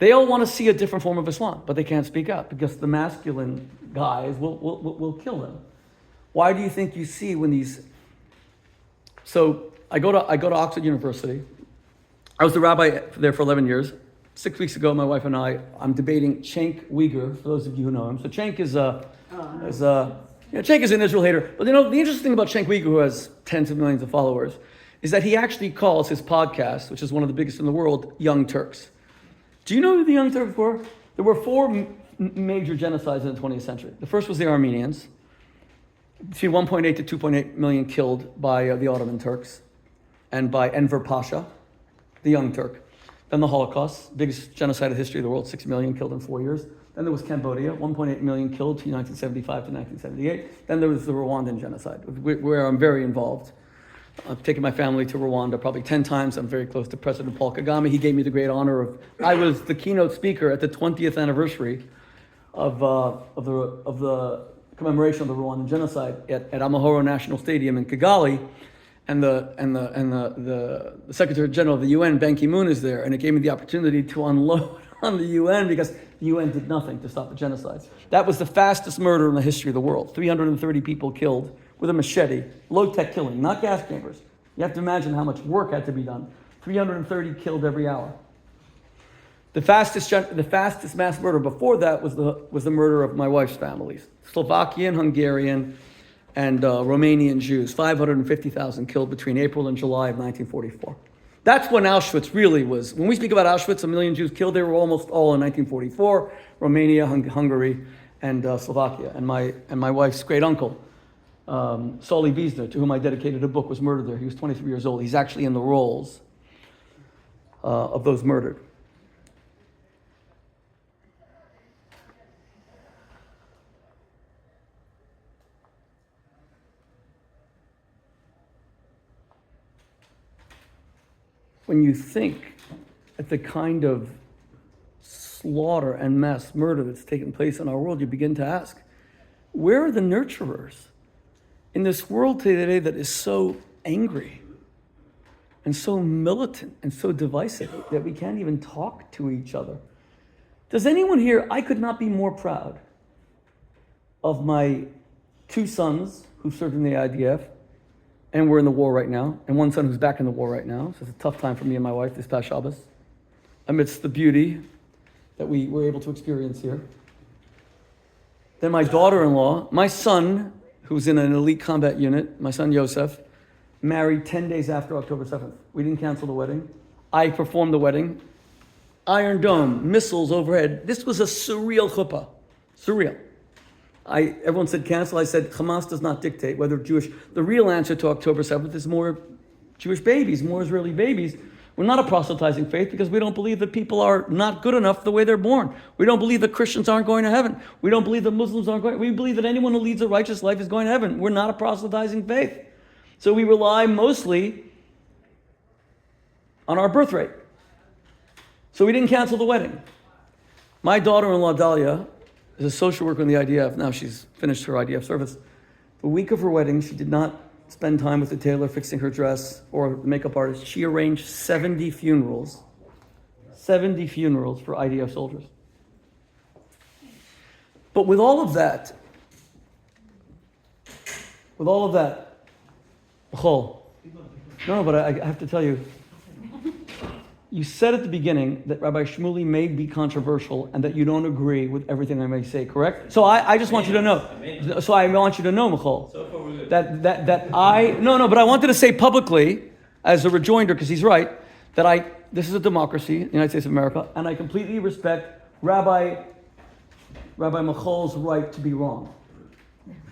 They all want to see a different form of Islam, but they can't speak up because the masculine guys will kill them. Why do you think you see when these... So I go to Oxford University. I was the rabbi there for 11 years. 6 weeks ago, my wife and I'm debating Cenk Uyghur, for those of you who know him. So Cenk Cenk is an Israel hater. But you know, the interesting thing about Cenk Uyghur, who has tens of millions of followers, is that he actually calls his podcast, which is one of the biggest in the world, Young Turks. Do you know who the Young Turks were? There were 4 major genocides in the 20th century. The first was the Armenians, between 1.8 to 2.8 million killed by the Ottoman Turks and by Enver Pasha, the Young Turk. Then the Holocaust, biggest genocide in the history of the world, 6 million killed in 4 years. Then there was Cambodia, 1.8 million killed from 1975 to 1978. Then there was the Rwandan genocide, where I'm very involved. I've taken my family to Rwanda probably 10 times. I'm very close to President Paul Kagame. He gave me the great honor of, I was the keynote speaker at the 20th anniversary of the commemoration of the Rwandan genocide at Amahoro National Stadium in Kigali. And the Secretary General of the UN, Ban Ki-moon, is there, and it gave me the opportunity to unload on the UN because the UN did nothing to stop the genocides. That was the fastest murder in the history of the world. 330 people killed with a machete, low-tech killing, not gas chambers. You have to imagine how much work had to be done. 330 killed every hour. The fastest mass murder before that was the murder of my wife's families, Slovakian, Hungarian, and Romanian Jews, 550,000 killed between April and July of 1944. That's when Auschwitz really was. When we speak about Auschwitz, 1 million Jews killed, they were almost all in 1944, Romania, Hungary, and Slovakia. And my wife's great uncle, Solly Wiesner, to whom I dedicated a book, was murdered there. He was 23 years old. He's actually in the rolls of those murdered. When you think at the kind of slaughter and mass murder that's taken place in our world, you begin to ask, where are the nurturers? in this world today that is so angry and so militant and so divisive that we can't even talk to each other. Does anyone here, I could not be more proud of my 2 sons who served in the IDF and were in the war right now, and 1 son who's back in the war right now. So it's a tough time for me and my wife this past Shabbos, amidst the beauty that we were able to experience here. Then my daughter-in-law, my son, who's in an elite combat unit, my son Yosef, married 10 days after October 7th. We didn't cancel the wedding. I performed the wedding. Iron Dome, missiles overhead. This was a surreal chuppah. Surreal. Everyone said cancel. I said Hamas does not dictate whether Jewish. The real answer to October 7th is more Jewish babies, more Israeli babies. We're not a proselytizing faith because we don't believe that people are not good enough the way they're born. We don't believe that Christians aren't going to heaven. We don't believe that Muslims aren't going. We believe that anyone who leads a righteous life is going to heaven. We're not a proselytizing faith. So we rely mostly on our birth rate. So we didn't cancel the wedding. My daughter-in-law, Dahlia, is a social worker in the IDF. Now she's finished her IDF service. The week of her wedding, she did not spend time with the tailor fixing her dress or the makeup artist. She arranged 70 funerals. 70 funerals for IDF soldiers. But with all of that, Hale, no, but I have to tell you, you said at the beginning that Rabbi Shmuley may be controversial and that you don't agree with everything I may say, correct? So I just want you to know. So I want you to know, Michal, that but I wanted to say publicly, as a rejoinder, because he's right, that this is a democracy, the United States of America, and I completely respect Rabbi Michal's right to be wrong.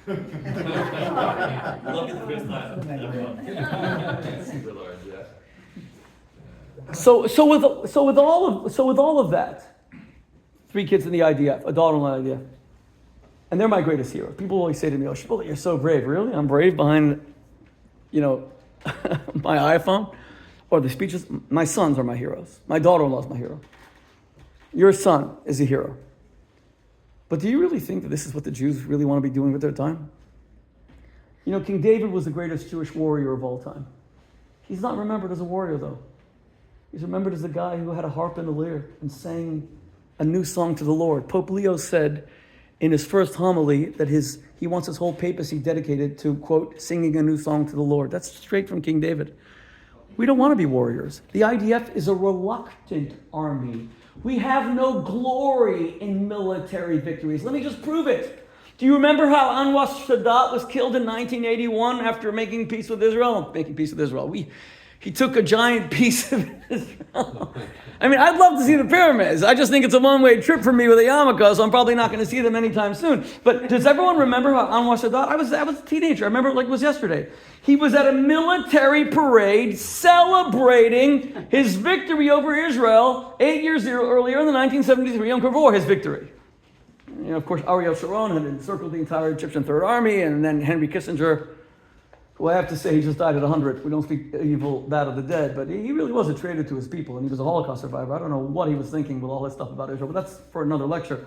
Look at the first time. Super large, yeah.
So with all of that, 3 kids in the IDF, a daughter-in-law in the IDF, and they're my greatest heroes. People always say to me, "Oh, Shmuley, you're so brave." Really, I'm brave behind, my iPhone or the speeches. My sons are my heroes. My daughter-in-law is my hero. Your son is a hero. But do you really think that this is what the Jews really want to be doing with their time? King David was the greatest Jewish warrior of all time. He's not remembered as a warrior, though. He's remembered as a guy who had a harp and a lyre and sang a new song to the Lord. Pope Leo said in his first homily that he wants his whole papacy dedicated to, quote, singing a new song to the Lord. That's straight from King David. We don't want to be warriors. The IDF is a reluctant army. We have no glory in military victories. Let me just prove it. Do you remember how Anwar Sadat was killed in 1981 after making peace with Israel? He took a giant piece of Israel. I'd love to see the pyramids. I just think it's a one-way trip for me with a yarmulke, so I'm probably not going to see them anytime soon. But does everyone remember how Anwar Sadat? I was a teenager. I remember it like it was yesterday. He was at a military parade celebrating his victory over Israel 8 years earlier in the 1973 Yom Kippur War, his victory. Of course, Ariel Sharon had encircled the entire Egyptian Third Army, and then Henry Kissinger, who I have to say he just died at 100. We don't speak evil, bad of the dead, but he really was a traitor to his people, and he was a Holocaust survivor. I don't know what he was thinking with all that stuff about Israel, but that's for another lecture.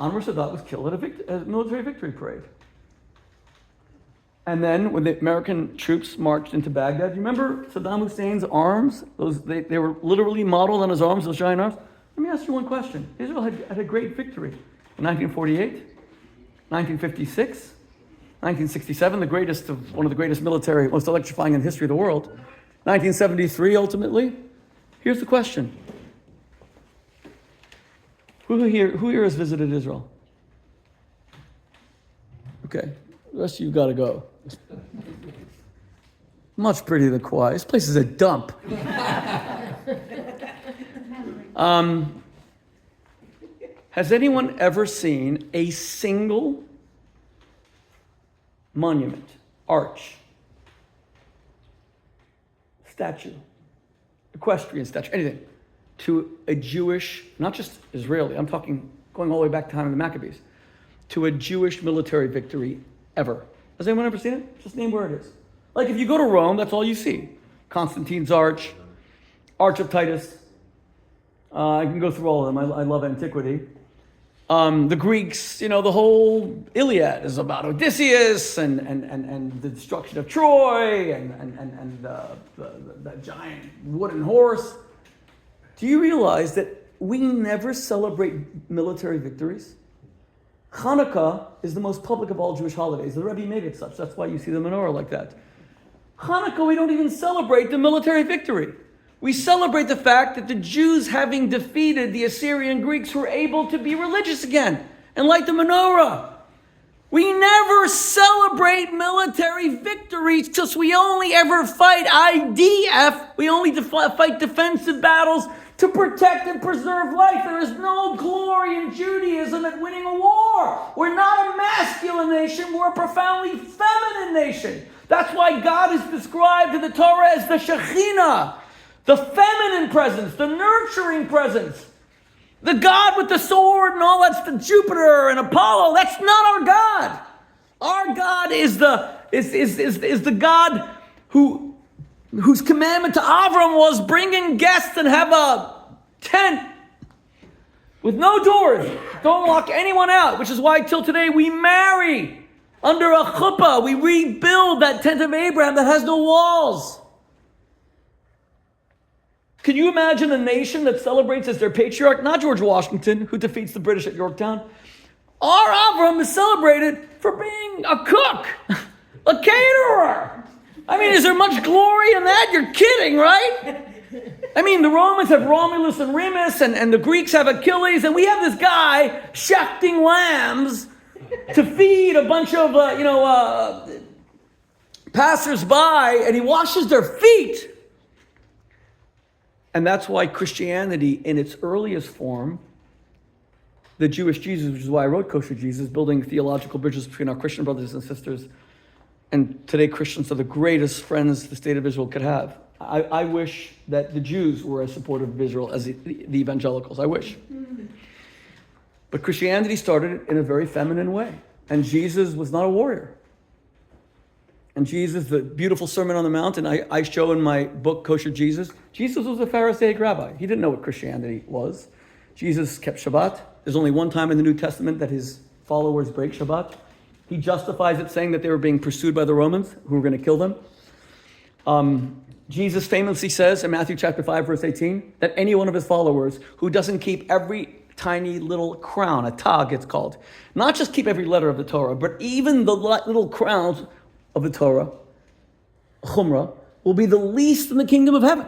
Anwar Sadat was killed at a military victory parade. And then when the American troops marched into Baghdad, you remember Saddam Hussein's arms? They were literally modeled on his arms, those giant arms. Let me ask you one question. Israel had a great victory in 1948, 1956, 1967, one of the greatest military, most electrifying in the history of the world. 1973, ultimately. Here's the question. Who here has visited Israel? Okay, the rest of you got to go. Much prettier than Kauai. This place is a dump. Has anyone ever seen a single monument, arch, statue, equestrian statue, anything, to a Jewish, not just Israeli, I'm talking going all the way back to time of the Maccabees, to a Jewish military victory ever? Has anyone ever seen it? Just name where it is. Like if you go to Rome, that's all you see. Constantine's Arch, Arch of Titus. I can go through all of them. I love antiquity. The Greeks, the whole Iliad is about Odysseus and the destruction of Troy and the giant wooden horse. Do you realize that we never celebrate military victories? Hanukkah is the most public of all Jewish holidays. The Rebbe made it such. That's why you see the menorah like that. Hanukkah, we don't even celebrate the military victory. We celebrate the fact that the Jews, having defeated the Assyrian Greeks, were able to be religious again and light the menorah. We never celebrate military victories because we only ever fight IDF. We only fight defensive battles to protect and preserve life. There is no glory in Judaism at winning a war. We're not a masculine nation. We're a profoundly feminine nation. That's why God is described in the Torah as the Shekhinah, the feminine presence, the nurturing presence. The God with the sword and all that's the Jupiter and Apollo. That's not our God. Our God is the God whose commandment to Avram was bring in guests and have a tent with no doors. Don't lock anyone out, which is why till today we marry under a chuppah. We rebuild that tent of Abraham that has no walls. Can you imagine a nation that celebrates as their patriarch, not George Washington, who defeats the British at Yorktown? Our Avram is celebrated for being a cook, a caterer. I mean, is there much glory in that? You're kidding, right? I mean, the Romans have Romulus and Remus, and the Greeks have Achilles, and we have this guy shechting lambs to feed a bunch of, passers-by, and he washes their feet. And that's why Christianity, in its earliest form, the Jewish Jesus, which is why I wrote Kosher Jesus, building theological bridges between our Christian brothers and sisters, and today Christians are the greatest friends the state of Israel could have. I wish that the Jews were as supportive of Israel as the evangelicals. I wish. But Christianity started in a very feminine way. And Jesus was not a warrior. And Jesus, the beautiful Sermon on the Mount, and I show in my book, Kosher Jesus, Jesus was a Pharisaic rabbi. He didn't know what Christianity was. Jesus kept Shabbat. There's only one time in the New Testament that his followers break Shabbat. He justifies it saying that they were being pursued by the Romans who were going to kill them. Jesus famously says in Matthew chapter 5, verse 18, that any one of his followers who doesn't keep every tiny little crown, a tag it's called, not just keep every letter of the Torah, but even the little crowns of the Torah, Chumrah, will be the least in the kingdom of heaven.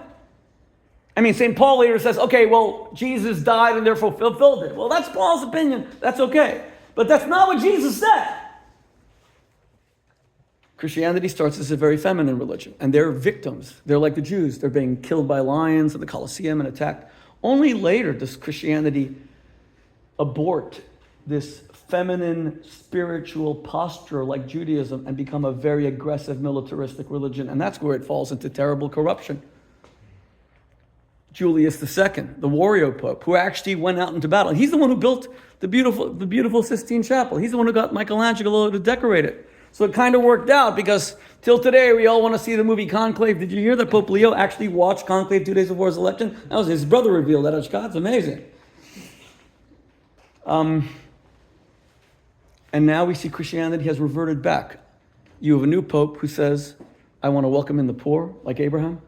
I mean, St. Paul later says, okay, well, Jesus died and therefore fulfilled it. Well, that's Paul's opinion. That's okay. But that's not what Jesus said. Christianity starts as a very feminine religion, and they're victims. They're like the Jews. They're being killed by lions in the Colosseum and attacked. Only later does Christianity abort this feminine spiritual posture like Judaism and become a very aggressive militaristic religion, and that's where it falls into terrible corruption. Julius II, the warrior pope, who actually went out into battle. He's the one who built the beautiful Sistine Chapel. He's the one who got Michelangelo to decorate it. So it kind of worked out because till today we all want to see the movie Conclave. Did you hear that Pope Leo actually watched Conclave 2 days before his election? That was his brother revealed that at Chabad. It's amazing. And now we see Christianity has reverted back. You have a new pope who says, I want to welcome in the poor, like Abraham.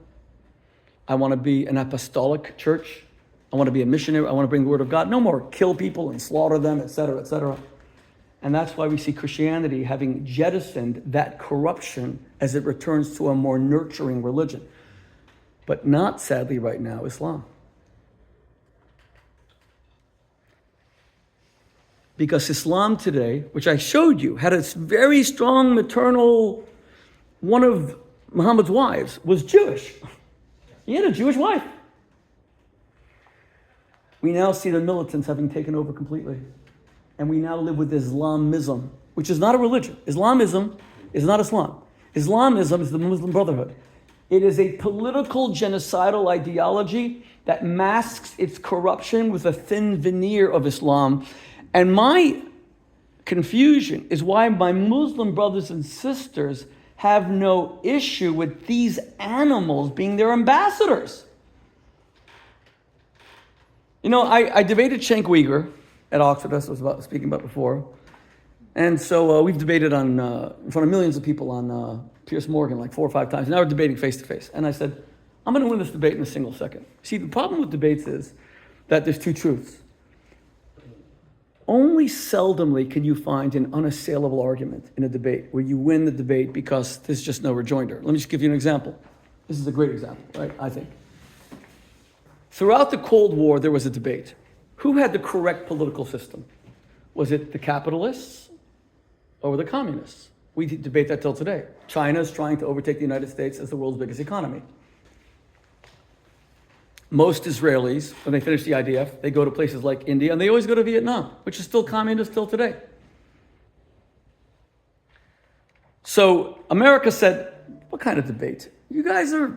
I want to be an apostolic church. I want to be a missionary. I want to bring the word of God. No more kill people and slaughter them, etc., etc. And that's why we see Christianity having jettisoned that corruption as it returns to a more nurturing religion. But not, sadly, right now, Islam. Because Islam today, which I showed you, had a very strong maternal, one of Muhammad's wives was Jewish. He had a Jewish wife. We now see the militants having taken over completely. And we now live with Islamism, which is not a religion. Islamism is not Islam. Islamism is the Muslim Brotherhood. It is a political genocidal ideology that masks its corruption with a thin veneer of Islam. And my confusion is why my Muslim brothers and sisters have no issue with these animals being their ambassadors. You know, I debated Cenk Uyghur at Oxford, as I was speaking about before. And so we've debated in front of millions of people on Piers Morgan like 4 or 5 times. Now we're debating face to face. And I said, I'm going to win this debate in a single second. See, the problem with debates is that there's 2 truths. Only seldomly can you find an unassailable argument in a debate where you win the debate because there's just no rejoinder. Let me just give you an example. This is a great example, right? I think. Throughout the Cold War, there was a debate. Who had the correct political system? Was it the capitalists or the communists? We debate that till today. China is trying to overtake the United States as the world's biggest economy. Most Israelis, when they finish the IDF, they go to places like India, and they always go to Vietnam, which is still communist till today. So America said, what kind of debate? You guys are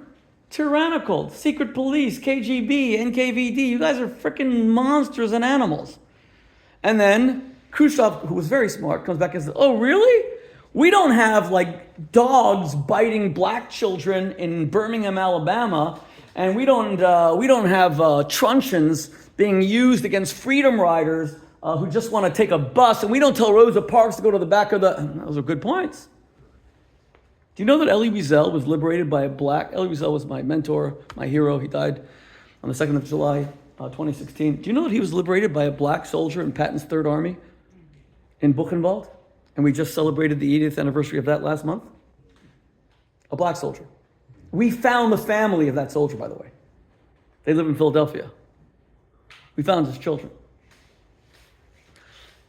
tyrannical, secret police, KGB, NKVD, you guys are freaking monsters and animals. And then Khrushchev, who was very smart, comes back and says, oh, really? We don't have like dogs biting black children in Birmingham, Alabama, and we don't have truncheons being used against freedom riders who just want to take a bus, and we don't tell Rosa Parks to go to the back of the... Those are good points. Do you know that Elie Wiesel was liberated by a black... Elie Wiesel was my mentor, my hero. He died on the 2nd of July, 2016. Do you know that he was liberated by a black soldier in Patton's Third Army in Buchenwald? And we just celebrated the 80th anniversary of that last month. A black soldier. We found the family of that soldier, by the way. They live in Philadelphia. We found his children.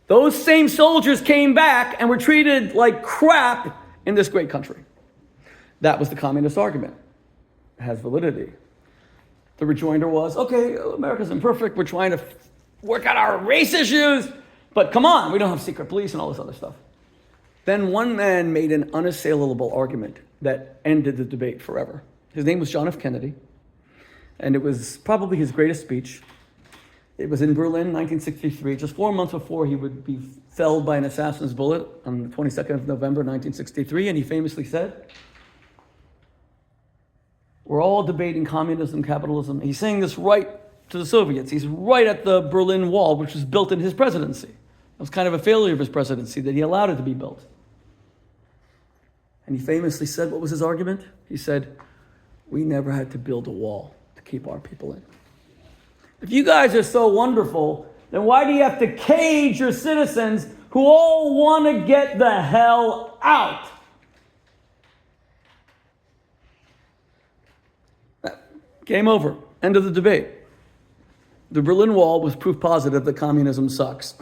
Those same soldiers came back and were treated like crap in this great country. That was the communist argument. It has validity. The rejoinder was, okay, America's imperfect. We're trying to work out our race issues. But come on, we don't have secret police and all this other stuff. Then one man made an unassailable argument that ended the debate forever. His name was John F. Kennedy, and it was probably his greatest speech. It was in Berlin, 1963, just 4 months before he would be felled by an assassin's bullet on the 22nd of November, 1963, and he famously said, we're all debating communism, capitalism. He's saying this right to the Soviets. He's right at the Berlin Wall, which was built in his presidency. It was kind of a failure of his presidency that he allowed it to be built. And he famously said, what was his argument? He said, we never had to build a wall to keep our people in. If you guys are so wonderful, then why do you have to cage your citizens who all want to get the hell out? Game over. End of the debate. The Berlin Wall was proof positive that communism sucks.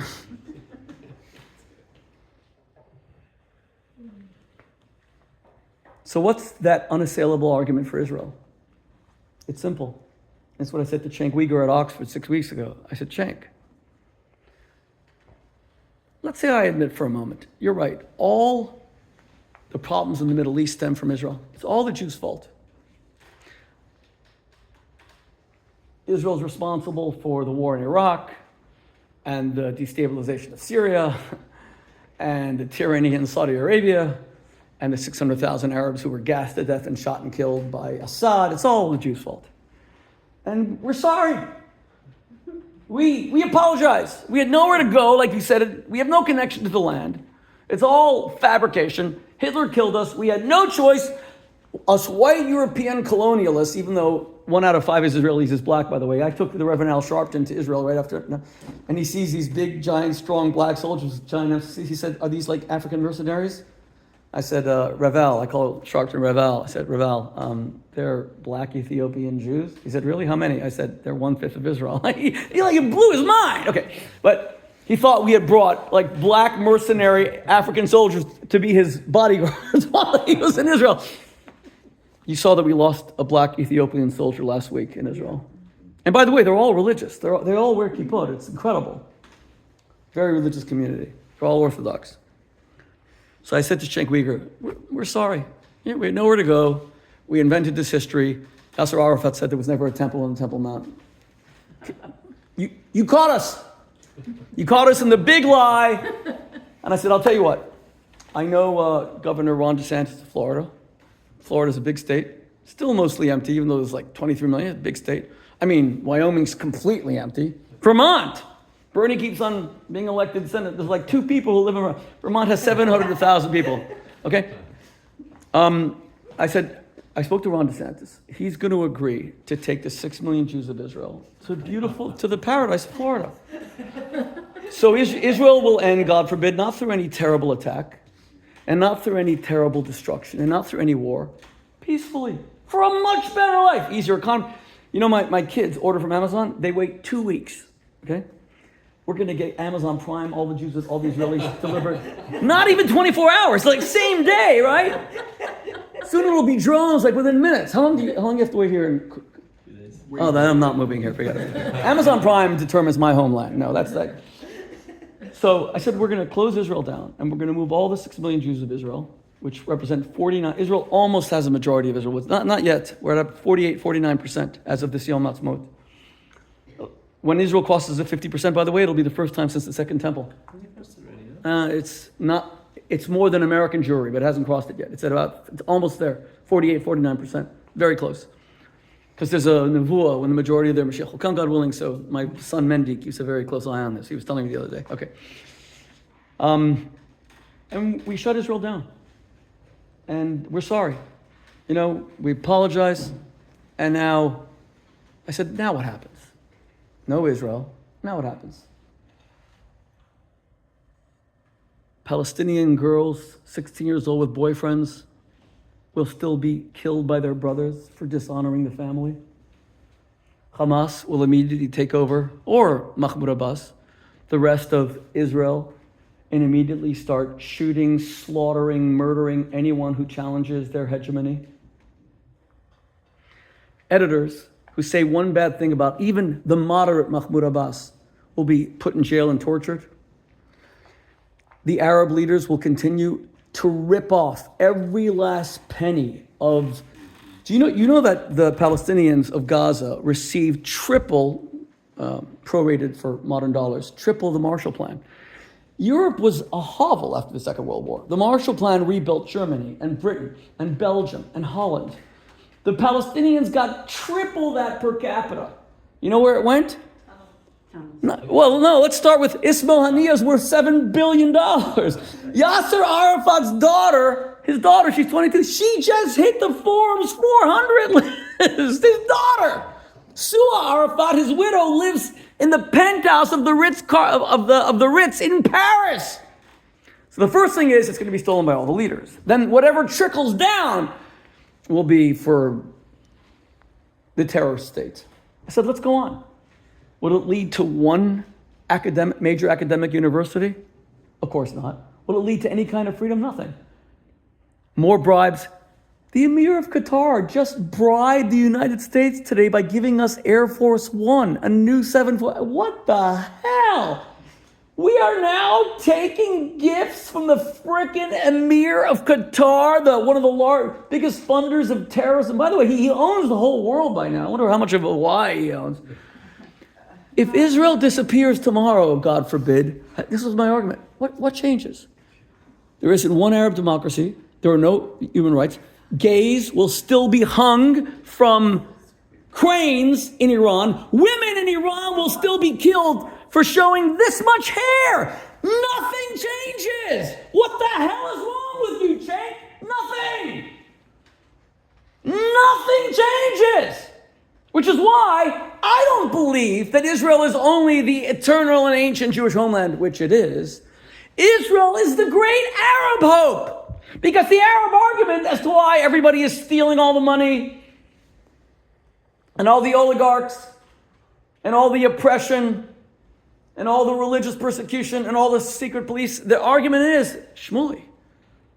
So what's that unassailable argument for Israel? It's simple. That's what I said to Cenk Uygur at Oxford 6 weeks ago. I said, Cenk, let's say I admit for a moment, you're right, all the problems in the Middle East stem from Israel. It's all the Jews' fault. Israel's responsible for the war in Iraq and the destabilization of Syria and the tyranny in Saudi Arabia and the 600,000 Arabs who were gassed to death and shot and killed by Assad. It's all the Jews' fault. And we're sorry. We apologize. We had nowhere to go, like you said. We have no connection to the land. It's all fabrication. Hitler killed us. We had no choice. Us white European colonialists, even though 1 out of 5 Israelis is black, by the way. I took the Reverend Al Sharpton to Israel right after, and he sees these big, giant, strong black soldiers, giant emphases. He said, are these like African mercenaries? I said, Raval, I call Sharpton Raval. I said, Raval, they're black Ethiopian Jews. He said, really? How many? I said, they're 1/5 of Israel. he blew his mind. Okay, but he thought we had brought like black mercenary African soldiers to be his bodyguards while he was in Israel. You saw that we lost a black Ethiopian soldier last week in Israel. And by the way, they're all religious. They all wear kippot. It's incredible. Very religious community. They're all Orthodox. So I said to Cenk Uygur, we're sorry. Yeah, we had nowhere to go. We invented this history. Yasser Arafat said there was never a temple on the Temple Mount. You caught us. You caught us in the big lie. And I said, I'll tell you what. I know Governor Ron DeSantis of Florida. Florida's a big state. Still mostly empty, even though there's like 23 million. Big state. I mean, Wyoming's completely empty. Vermont. Bernie keeps on being elected Senate. There's like 2 people who live in Vermont. Vermont has 700,000 people. Okay? I spoke to Ron DeSantis. He's going to agree to take the 6 million Jews of Israel to the paradise of Florida. So Israel will end, God forbid, not through any terrible attack, and not through any terrible destruction, and not through any war, peacefully, for a much better life, easier economy. You know, my kids order from Amazon, they wait 2 weeks, okay? We're going to get Amazon Prime, all the Jews, all the Israelis delivered. Not even 24 hours, like same day, right? Soon it'll be drones, like within minutes. How long do you have to wait here? Oh, then I'm not moving here, forget it. Amazon Prime determines my homeland. No, that's that. So I said, we're going to close Israel down, and we're going to move all the 6 million Jews of Israel, which represent 49. Israel almost has a majority of Israel. It's not yet. We're at 48, 49% as of this Yom Ha'atzmaut. When Israel crosses the 50%, by the way, it'll be the first time since the Second Temple. It's more than American Jewry, but it hasn't crossed it yet. It's almost there, 48, 49%. Very close. Because there's a nevuah when the majority of their Mashiach will come, God willing. So my son Mendy keeps a very close eye on this. He was telling me the other day. Okay. And we shut Israel down. And we're sorry. You know, we apologize. And now, I said, now what happens? No Israel. Now what happens? Palestinian girls, 16 years old with boyfriends, will still be killed by their brothers for dishonoring the family. Hamas will immediately take over, or Mahmoud Abbas, the rest of Israel, and immediately start shooting, slaughtering, murdering anyone who challenges their hegemony. Editors who say one bad thing about even the moderate Mahmoud Abbas will be put in jail and tortured. The Arab leaders will continue to rip off every last penny of. Do you know that the Palestinians of Gaza received triple, prorated for modern dollars, triple the Marshall Plan? Europe was a hovel after the Second World War. The Marshall Plan rebuilt Germany and Britain and Belgium and Holland. The Palestinians got triple that per capita. You know where it went? No, let's start with Ismail Haniyeh's worth $7 billion. Yasser Arafat's daughter, she's 22, she just hit the Forbes 400 list. His daughter, Sua Arafat, his widow, lives in the penthouse of the Ritz of the Ritz in Paris. So the first thing is it's going to be stolen by all the leaders. Then whatever trickles down will be for the terror state. I said, let's go on. Would it lead to one major academic university? Of course not. Will it lead to any kind of freedom? Nothing. More bribes. The Emir of Qatar just bribed the United States today by giving us Air Force One, a new 747. What the hell? We are now taking gifts from the frickin' Emir of Qatar, one of the biggest funders of terrorism. By the way, he owns the whole world by now. I wonder how much of Hawaii he owns. If Israel disappears tomorrow, God forbid, this was my argument. What changes? There isn't one Arab democracy. There are no human rights. Gays will still be hung from cranes in Iran. Women in Iran will still be killed for showing this much hair. Nothing changes. What the hell is wrong with you, Jake? Nothing. Nothing changes. Which is why I don't believe that Israel is only the eternal and ancient Jewish homeland, which it is. Israel is the great Arab hope. Because the Arab argument as to why everybody is stealing all the money and all the oligarchs and all the oppression and all the religious persecution and all the secret police, the argument is, Shmuley,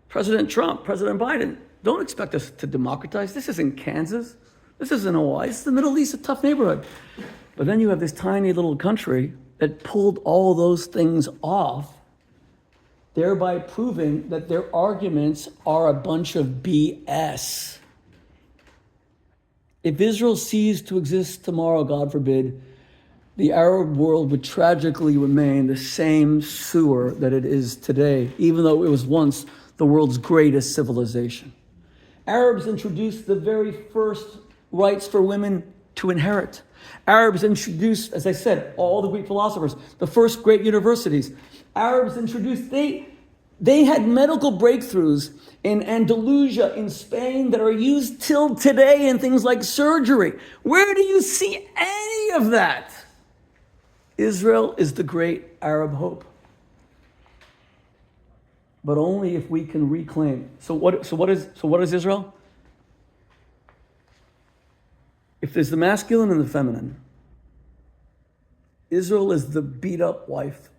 President Trump, President Biden, don't expect us to democratize. This isn't Kansas. This isn't Hawaii. This is the Middle East, a tough neighborhood. But then you have this tiny little country that pulled all those things off, thereby proving that their arguments are a bunch of BS. If Israel ceased to exist tomorrow, God forbid, the Arab world would tragically remain the same sewer that it is today, even though it was once the world's greatest civilization. Arabs introduced the very first rights for women to inherit. Arabs introduced, as I said, all the Greek philosophers, the first great universities. Arabs introduced, they had medical breakthroughs in Andalusia, in Spain, that are used till today in things like surgery. Where do you see any of that? Israel is the great Arab hope. But only if we can reclaim. So what is Israel? If there's the masculine and the feminine, Israel is the beat-up wife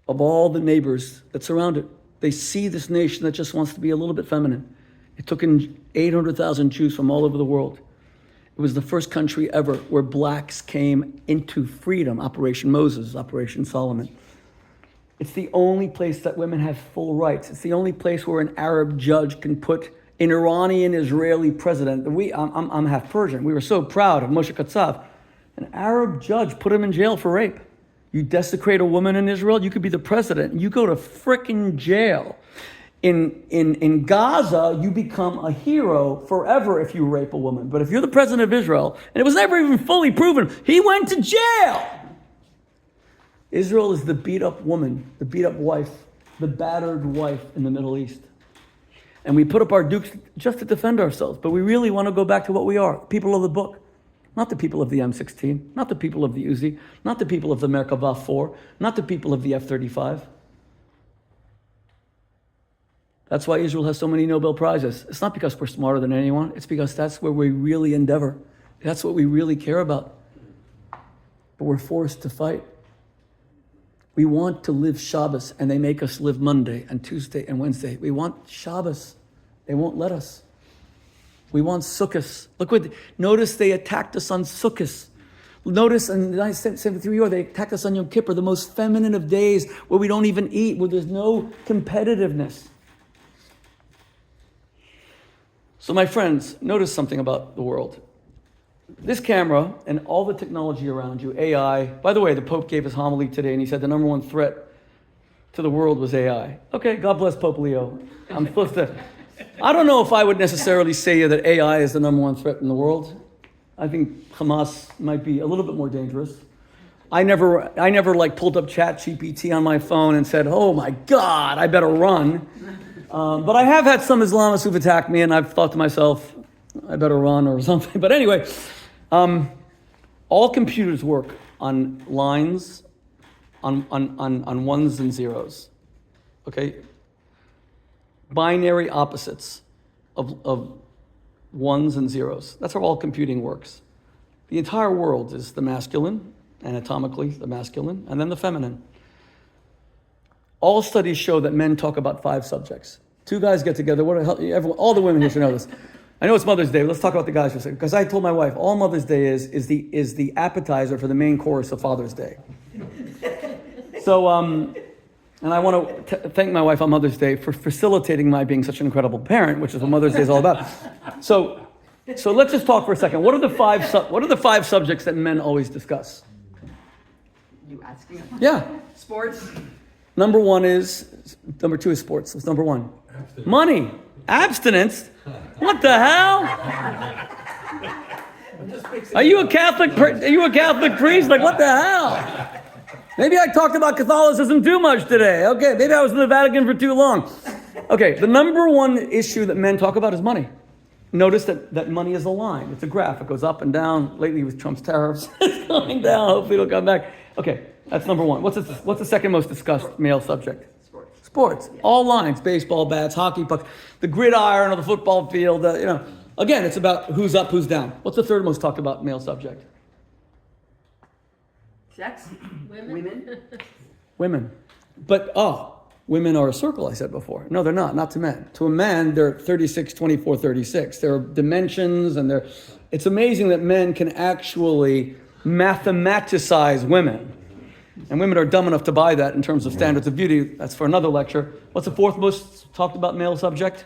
of all the neighbors that surround it. They see this nation that just wants to be a little bit feminine. It took in 800,000 Jews from all over the world. It was the first country ever where blacks came into freedom. Operation Moses, Operation Solomon. It's the only place that women have full rights. It's the only place where an Arab judge can put an Iranian Israeli president. I'm half Persian. We were so proud of Moshe Katsav. An Arab judge put him in jail for rape. You desecrate a woman in Israel, you could be the president. You go to frickin' jail. In Gaza, you become a hero forever if you rape a woman. But if you're the president of Israel, and it was never even fully proven, he went to jail. Israel is the beat-up woman, the beat-up wife, the battered wife in the Middle East. And we put up our dukes just to defend ourselves. But we really want to go back to what we are, people of the book. Not the people of the M16, not the people of the Uzi, not the people of the Merkava 4, not the people of the F-35. That's why Israel has so many Nobel Prizes. It's not because we're smarter than anyone. It's because that's where we really endeavor. That's what we really care about. But we're forced to fight. We want to live Shabbos, and they make us live Monday and Tuesday and Wednesday. We want Shabbos. They won't let us. We want Sukkos. Notice they attacked us on Sukkos. Notice in 1973, they attacked us on Yom Kippur, the most feminine of days, where we don't even eat, where there's no competitiveness. So my friends, notice something about the world. This camera and all the technology around you, AI. By the way, the Pope gave his homily today and he said the number one threat to the world was AI. Okay, God bless Pope Leo. I don't know if I would necessarily say that AI is the number one threat in the world. I think Hamas might be a little bit more dangerous. I never pulled up ChatGPT on my phone and said, oh my God, I better run. But I have had some Islamists who've attacked me and I've thought to myself, I better run or something. But anyway, all computers work on lines, on ones and zeros, okay? Binary opposites of ones and zeros. That's how all computing works. The entire world is the masculine, anatomically the masculine, and then the feminine. All studies show that men talk about 5 subjects. 2 guys get together. All the women here should know this. I know it's Mother's Day, but let's talk about the guys for a second. Because I told my wife, all Mother's Day is the appetizer for the main course of Father's Day. So, and I want to thank my wife on Mother's Day for facilitating my being such an incredible parent, which is what Mother's Day is all about. So let's just talk for a second. What are the 5 subjects that men always discuss?
You asking?
Yeah.
Sports.
Number 2 is sports. What's number 1? Abstinence. Money. Abstinence? What the hell? Are you a Catholic priest? Like, what the hell? Maybe I talked about Catholicism too much today. Okay, maybe I was in the Vatican for too long. Okay, the number 1 issue that men talk about is money. Notice that money is a line. It's a graph. It goes up and down. Lately with Trump's tariffs, it's going down. Hopefully it'll come back. Okay, that's number 1. What's the second most discussed male subject? Sports. Yeah. All lines. Baseball bats, hockey pucks, the gridiron on the football field. Again, it's about who's up, who's down. What's the third most talked about male subject?
Sex. Women.
Women. But, women are a circle, I said before. No, they're not to men. To a man, they're 36, 24, 36. There are dimensions and it's amazing that men can actually mathematicize women. And women are dumb enough to buy that in terms of standards of beauty. That's for another lecture. What's the 4th most talked about male subject?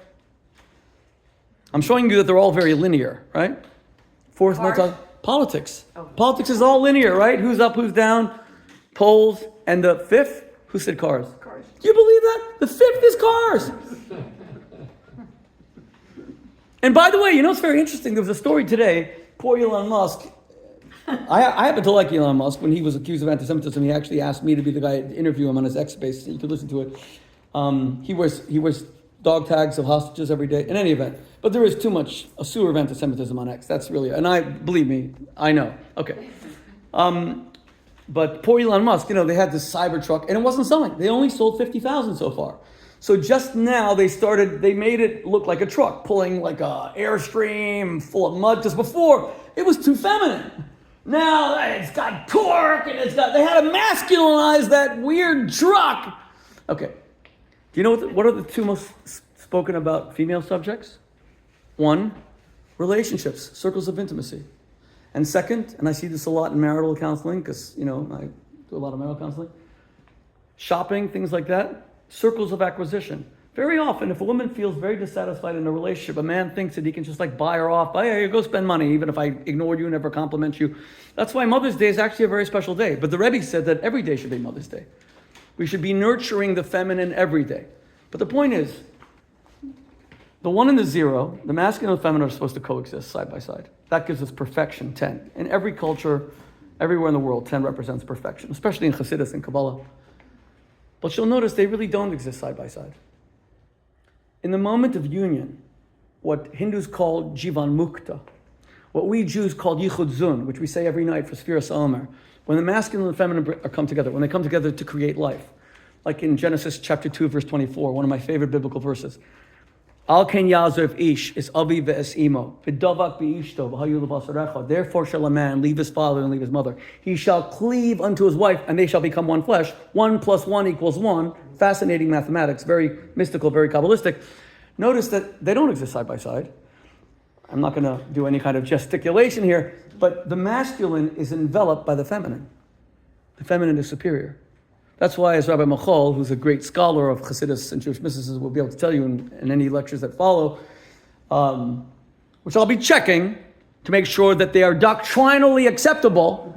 I'm showing you that they're all very linear, right? 4th most politics. Oh. Politics is all linear, right? Who's up, who's down, polls. And the 5th, who said cars? Cars. Do you believe that? The 5th is cars. And by the way, you know what's very interesting? There was a story today, poor Elon Musk. I happen to like Elon Musk. When he was accused of anti-Semitism, he actually asked me to be the guy to interview him on his X Space. You could listen to it. He wears dog tags of hostages every day. In any event, but there is too much a sewer of anti-Semitism on X. That's really, and believe me, I know. Okay. But poor Elon Musk, they had this Cybertruck and it wasn't selling. They only sold 50,000 so far. So just now they made it look like a truck pulling like a Airstream full of mud. Just before, it was too feminine. Now it's got torque and they had to masculinize that weird truck. Okay. Do you know what are the two most spoken about female subjects? One, relationships, circles of intimacy. And second, and I see this a lot in marital counseling because, I do a lot of marital counseling, shopping, things like that, circles of acquisition. Very often, if a woman feels very dissatisfied in a relationship, a man thinks that he can just buy her off, hey, go spend money, even if I ignored you, never compliment you. That's why Mother's Day is actually a very special day. But the Rebbe said that every day should be Mother's Day. We should be nurturing the feminine every day. But the point is, the 1 and the 0, the masculine and the feminine are supposed to coexist side by side. That gives us perfection, 10. In every culture, everywhere in the world, 10 represents perfection, especially in Hasidus and Kabbalah. But you'll notice they really don't exist side by side. In the moment of union, what Hindus call Jivan Mukta, what we Jews call Yichud Zun, which we say every night for Sfiras Omer, when the masculine and the feminine come together, when they come together to create life, like in Genesis chapter 2, verse 24, one of my favorite biblical verses. Al ken yazev ish is avi ve'es imo, v'davak be'ishto v'hayu levasarecha. Therefore shall a man leave his father and leave his mother. He shall cleave unto his wife, and they shall become one flesh. 1 + 1 = 1. Fascinating mathematics, very mystical, very Kabbalistic. Notice that they don't exist side by side. I'm not going to do any kind of gesticulation here, but the masculine is enveloped by the feminine. The feminine is superior. That's why, as Rabbi Michal, who's a great scholar of Chassidus and Jewish mysticism, will be able to tell you in any lectures that follow, which I'll be checking to make sure that they are doctrinally acceptable.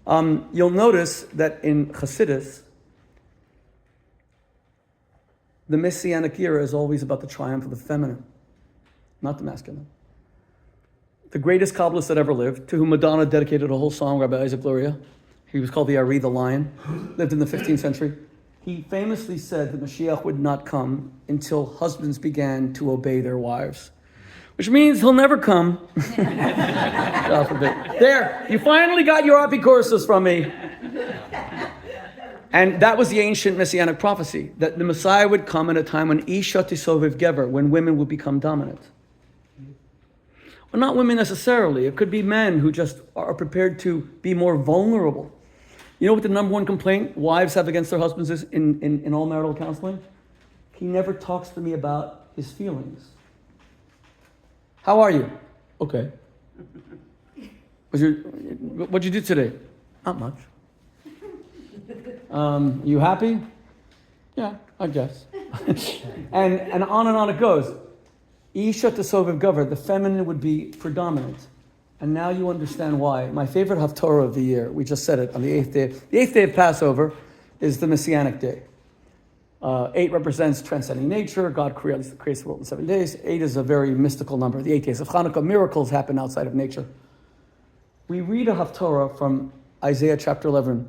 You'll notice that in Chassidus, the Messianic era is always about the triumph of the feminine, not the masculine. The greatest Kabbalist that ever lived, to whom Madonna dedicated a whole song, Rabbi Isaac Luria, he was called the Iyar, the lion, lived in the 15th century. He famously said that Mashiach would not come until husbands began to obey their wives, which means he'll never come. God forbid. There, you finally got your apikourses from me. And that was the ancient messianic prophecy, that the Messiah would come at a time when Isha tisoviv gever, when women would become dominant. Well, not women necessarily. It could be men who just are prepared to be more vulnerable. You know what the number one complaint wives have against their husbands is in all marital counseling? He never talks to me about his feelings. How are you? Okay. What'd you do today? Not much. You happy? Yeah, I guess. and on it goes. Isha Tesoviv Gover, the feminine would be predominant. And now you understand why. My favorite Haftorah of the year, we just said it, on the 8th day. The 8th day of Passover is the Messianic day. 8 represents transcending nature. God creates the world in 7 days. 8 is a very mystical number. The 8 days of Hanukkah, miracles happen outside of nature. We read a Haftorah from Isaiah chapter 11,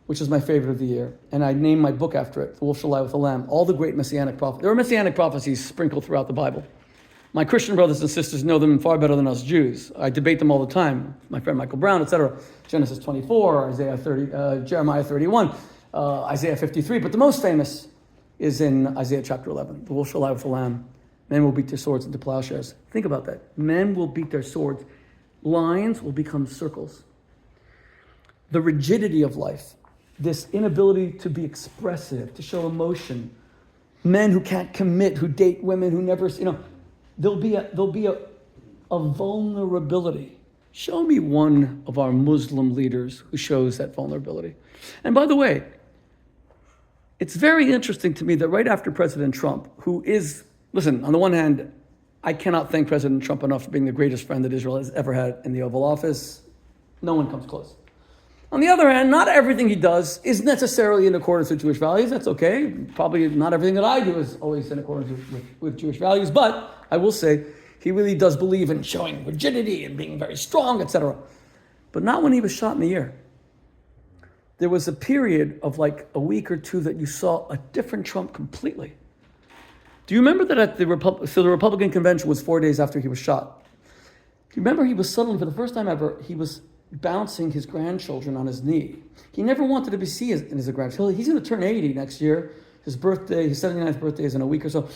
which is my favorite of the year. And I named my book after it, The Wolf Shall Lie with the Lamb. All the great Messianic prophecies. There are Messianic prophecies sprinkled throughout the Bible. My Christian brothers and sisters know them far better than us Jews. I debate them all the time. My friend Michael Brown, etc. Genesis 24, Isaiah 30, Jeremiah 31, Isaiah 53. But the most famous is in Isaiah chapter 11. The wolf shall lie with the lamb. Men will beat their swords into plowshares. Think about that. Men will beat their swords. Lines will become circles. The rigidity of life, this inability to be expressive, to show emotion. Men who can't commit, who date women who never, there'll be a vulnerability. Show me one of our Muslim leaders who shows that vulnerability. And by the way, it's very interesting to me that right after President Trump, who is, listen, on the one hand, I cannot thank President Trump enough for being the greatest friend that Israel has ever had in the Oval Office. No one comes close. On the other hand, not everything he does is necessarily in accordance with Jewish values. That's okay. Probably not everything that I do is always in accordance with Jewish values. But I will say, he really does believe in showing rigidity and being very strong, etc. But not when he was shot in the ear. There was a period of like a week or two that you saw a different Trump completely. Do you remember that at the Republican convention was 4 days after he was shot? Do you remember he was suddenly, for the first time ever, he was bouncing his grandchildren on his knee. He never wanted to be seen as a grandchild. He's going to turn 80 next year. His birthday, his 79th birthday is in a week or so.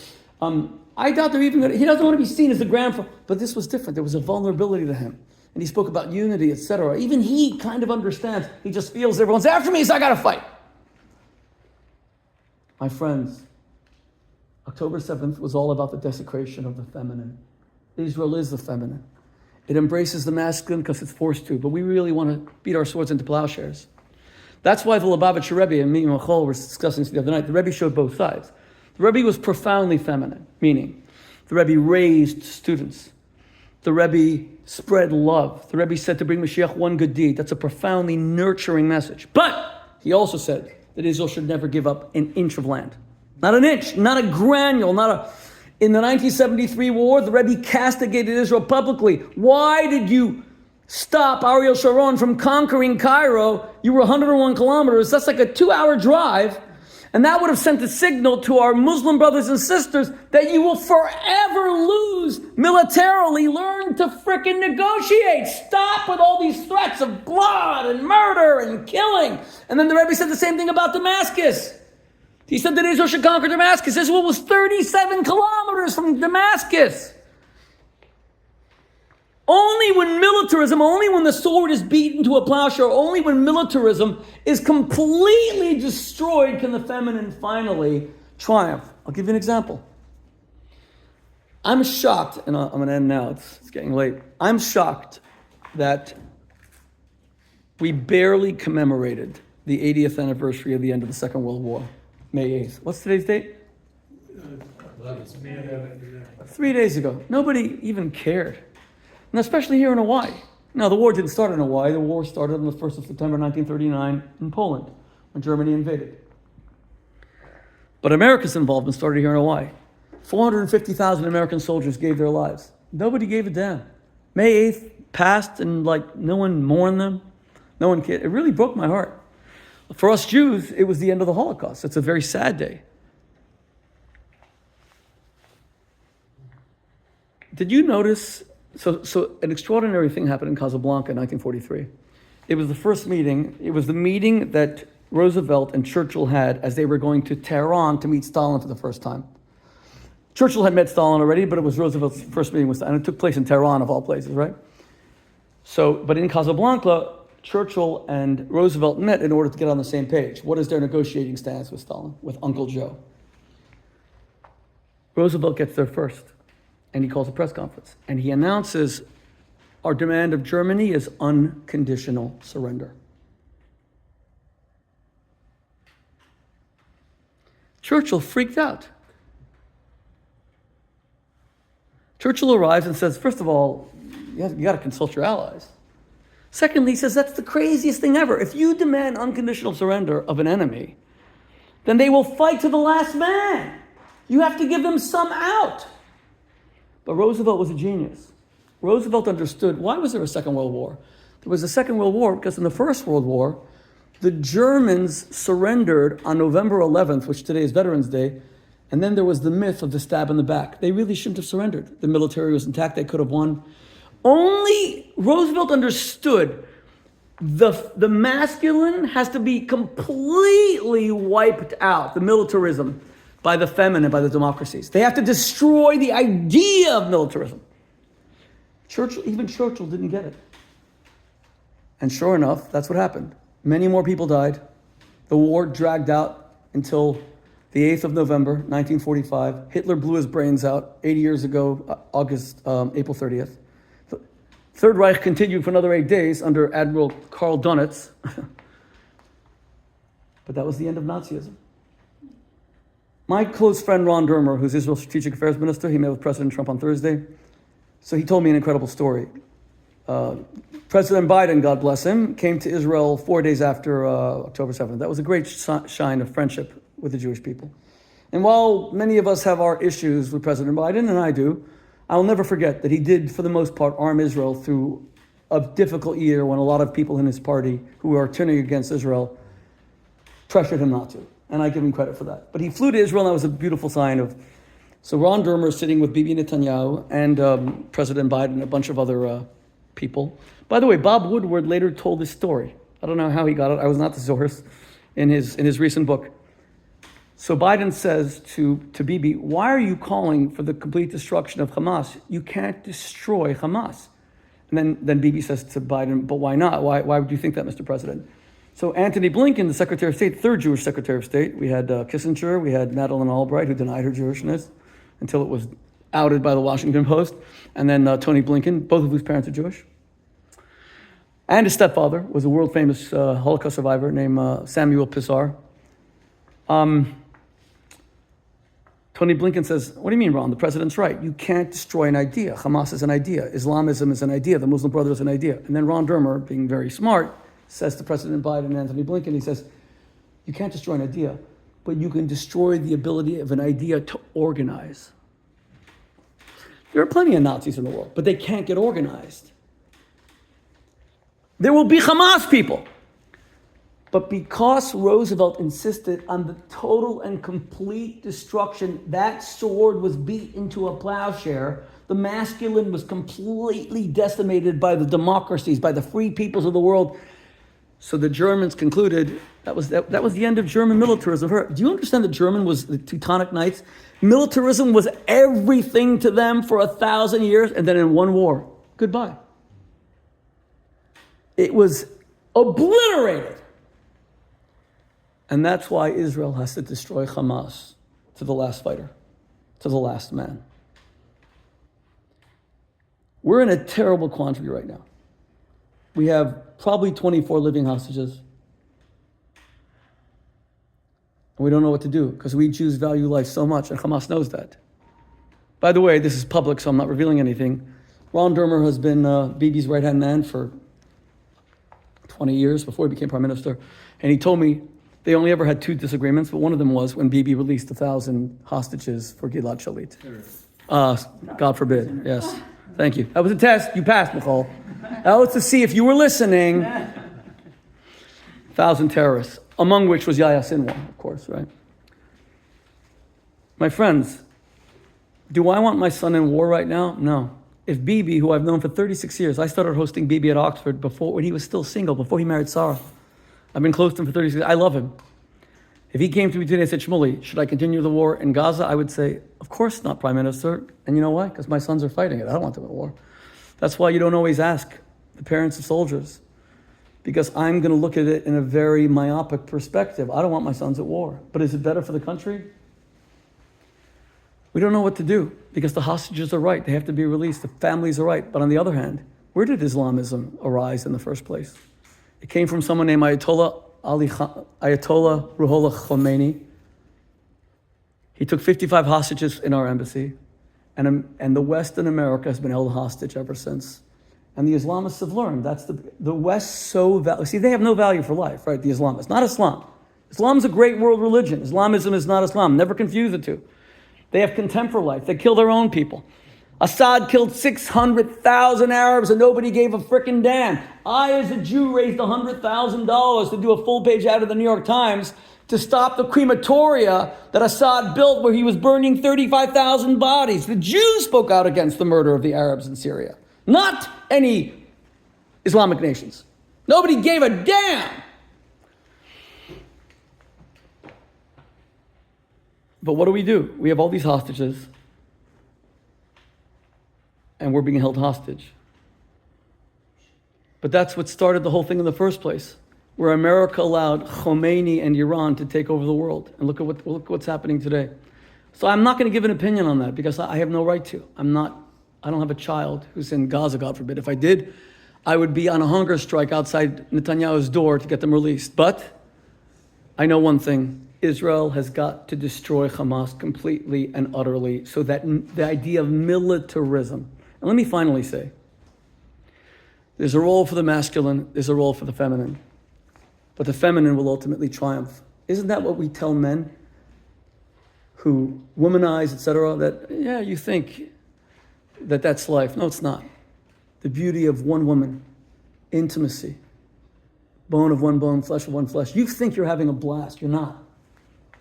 I doubt they're even going to, he doesn't want to be seen as a grandfather. But this was different. There was a vulnerability to him. And he spoke about unity, etc. Even he kind of understands. He just feels everyone's after me, so I got to fight. My friends, October 7th was all about the desecration of the feminine. Israel is the feminine. It embraces the masculine because it's forced to, but we really want to beat our swords into plowshares. That's why the Lubavitcher Rebbe and me and Hale were discussing this the other night. The Rebbe showed both sides. The Rebbe was profoundly feminine, meaning the Rebbe raised students. The Rebbe spread love. The Rebbe said to bring Mashiach one good deed. That's a profoundly nurturing message. But he also said that Israel should never give up an inch of land. Not an inch, not a granule, not a... In the 1973 war, the Rebbe castigated Israel publicly. Why did you stop Ariel Sharon from conquering Cairo? You were 101 kilometers. That's like a 2-hour drive. And that would have sent a signal to our Muslim brothers and sisters that you will forever lose militarily. Learn to frickin' negotiate. Stop with all these threats of blood and murder and killing. And then the Rebbe said the same thing about Damascus. He said that Israel should conquer Damascus. Israel was 37 kilometers from Damascus. Only when militarism, only when the sword is beaten to a plowshare, only when militarism is completely destroyed can the feminine finally triumph. I'll give you an example. I'm shocked, and I'm going to end now, it's getting late. I'm shocked that we barely commemorated the 80th anniversary of the end of the Second World War. May 8th. What's today's date? 3 days ago. Nobody even cared. And especially here in Hawaii. Now, the war didn't start in Hawaii. The war started on the 1st of September 1939 in Poland, when Germany invaded. But America's involvement started here in Hawaii. 450,000 American soldiers gave their lives. Nobody gave a damn. May 8th passed and no one mourned them. No one cared. It really broke my heart. For us Jews, it was the end of the Holocaust. It's a very sad day. Did you notice, so an extraordinary thing happened in Casablanca in 1943. It was the first meeting, it was the meeting that Roosevelt and Churchill had as they were going to Tehran to meet Stalin for the first time. Churchill had met Stalin already, but it was Roosevelt's first meeting with Stalin, and it took place in Tehran of all places, right? But in Casablanca, Churchill and Roosevelt met in order to get on the same page. What is their negotiating stance with Stalin, with Uncle Joe? Roosevelt gets there first, and he calls a press conference, and he announces, our demand of Germany is unconditional surrender. Churchill freaked out. Churchill arrives and says, first of all, you got to consult your allies. Secondly, he says, that's the craziest thing ever. If you demand unconditional surrender of an enemy, then they will fight to the last man. You have to give them some out. But Roosevelt was a genius. Roosevelt understood, why was there a Second World War? There was a Second World War because in the First World War, the Germans surrendered on November 11th, which today is Veterans Day, and then there was the myth of the stab in the back. They really shouldn't have surrendered. The military was intact, they could have won. Only Roosevelt understood the masculine has to be completely wiped out, the militarism, by the feminine, by the democracies. They have to destroy the idea of militarism. Even Churchill didn't get it. And sure enough, that's what happened. Many more people died. The war dragged out until the 8th of November, 1945. Hitler blew his brains out 80 years ago, April 30th. Third Reich continued for another 8 days under Admiral Karl Donitz. But that was the end of Nazism. My close friend Ron Dermer, who's Israel's Strategic Affairs Minister, he met with President Trump on Thursday. So he told me an incredible story. President Biden, God bless him, came to Israel 4 days after October 7th. That was a great sign of friendship with the Jewish people. And while many of us have our issues with President Biden, and I do, I will never forget that he did, for the most part, arm Israel through a difficult year when a lot of people in his party who are turning against Israel pressured him not to. And I give him credit for that. But he flew to Israel, and that was a beautiful sign of... So Ron Dermer is sitting with Bibi Netanyahu and President Biden and a bunch of other people. By the way, Bob Woodward later told this story. I don't know how he got it. I was not the source in his recent book. So Biden says to Bibi, why are you calling for the complete destruction of Hamas? You can't destroy Hamas. And then Bibi says to Biden, but why not? Why would you think that, Mr. President? So Antony Blinken, the Secretary of State, third Jewish Secretary of State, we had Kissinger, we had Madeleine Albright, who denied her Jewishness until it was outed by the Washington Post, and then Tony Blinken, both of whose parents are Jewish. And his stepfather was a world-famous Holocaust survivor named Samuel Pisar. Tony Blinken says, what do you mean, Ron? The president's right. You can't destroy an idea. Hamas is an idea. Islamism is an idea. The Muslim Brotherhood is an idea. And then Ron Dermer, being very smart, says to President Biden and Antony Blinken, he says, you can't destroy an idea, but you can destroy the ability of an idea to organize. There are plenty of Nazis in the world, but they can't get organized. There will be Hamas people. But because Roosevelt insisted on the total and complete destruction, that sword was beat into a plowshare. The masculine was completely decimated by the democracies, by the free peoples of the world. So the Germans concluded that was the end of German militarism. Do you understand that German was the Teutonic Knights? Militarism was everything to them for 1,000 years, and then in one war, goodbye. It was obliterated. And that's why Israel has to destroy Hamas to the last fighter, to the last man. We're in a terrible quandary right now. We have probably 24 living hostages. And we don't know what to do because we Jews value life so much, and Hamas knows that. By the way, this is public, so I'm not revealing anything. Ron Dermer has been Bibi's right-hand man for 20 years before he became prime minister. And he told me they only ever had 2 disagreements, but one of them was when Bibi released 1,000 hostages for Gilad Shalit. God forbid, yes. Thank you. That was a test. You passed, Michal. That was to see if you were listening. 1,000 terrorists, among which was Yahya Sinwar, of course, right? My friends, do I want my son in war right now? No. If Bibi, who I've known for 36 years, I started hosting Bibi at Oxford when he was still single, before he married Sarah. I've been close to him for 36 years. I love him. If he came to me today and said, Shmuley, should I continue the war in Gaza? I would say, of course not, Prime Minister. And you know why? Because my sons are fighting it. I don't want them at war. That's why you don't always ask the parents of soldiers. Because I'm going to look at it in a very myopic perspective. I don't want my sons at war. But is it better for the country? We don't know what to do because the hostages are right. They have to be released. The families are right. But on the other hand, where did Islamism arise in the first place? It came from someone named Ayatollah Ruhollah Khomeini. He took 55 hostages in our embassy, and the West in America has been held hostage ever since. And the Islamists have learned that's the West see, they have no value for life, right? The Islamists, not Islam. Islam's a great world religion. Islamism is not Islam. Never confuse the two. They have contempt for life. They kill their own people. Assad killed 600,000 Arabs and nobody gave a frickin' damn. I, as a Jew, raised $100,000 to do a full page ad of the New York Times to stop the crematoria that Assad built where he was burning 35,000 bodies. The Jews spoke out against the murder of the Arabs in Syria, not any Islamic nations. Nobody gave a damn. But what do? We have all these hostages. And we're being held hostage. But that's what started the whole thing in the first place, where America allowed Khomeini and Iran to take over the world. And look what's happening today. So I'm not going to give an opinion on that because I have no right to. I don't have a child who's in Gaza, God forbid. If I did, I would be on a hunger strike outside Netanyahu's door to get them released. But I know one thing. Israel has got to destroy Hamas completely and utterly so that the idea of militarism. And let me finally say, There's a role for the masculine, there's a role for the feminine. But the feminine will ultimately triumph. Isn't that what we tell men who womanize, etc., that, yeah, you think that that's life. No, it's not. The beauty of one woman, intimacy, bone of one bone, flesh of one flesh. You think you're having a blast. You're not.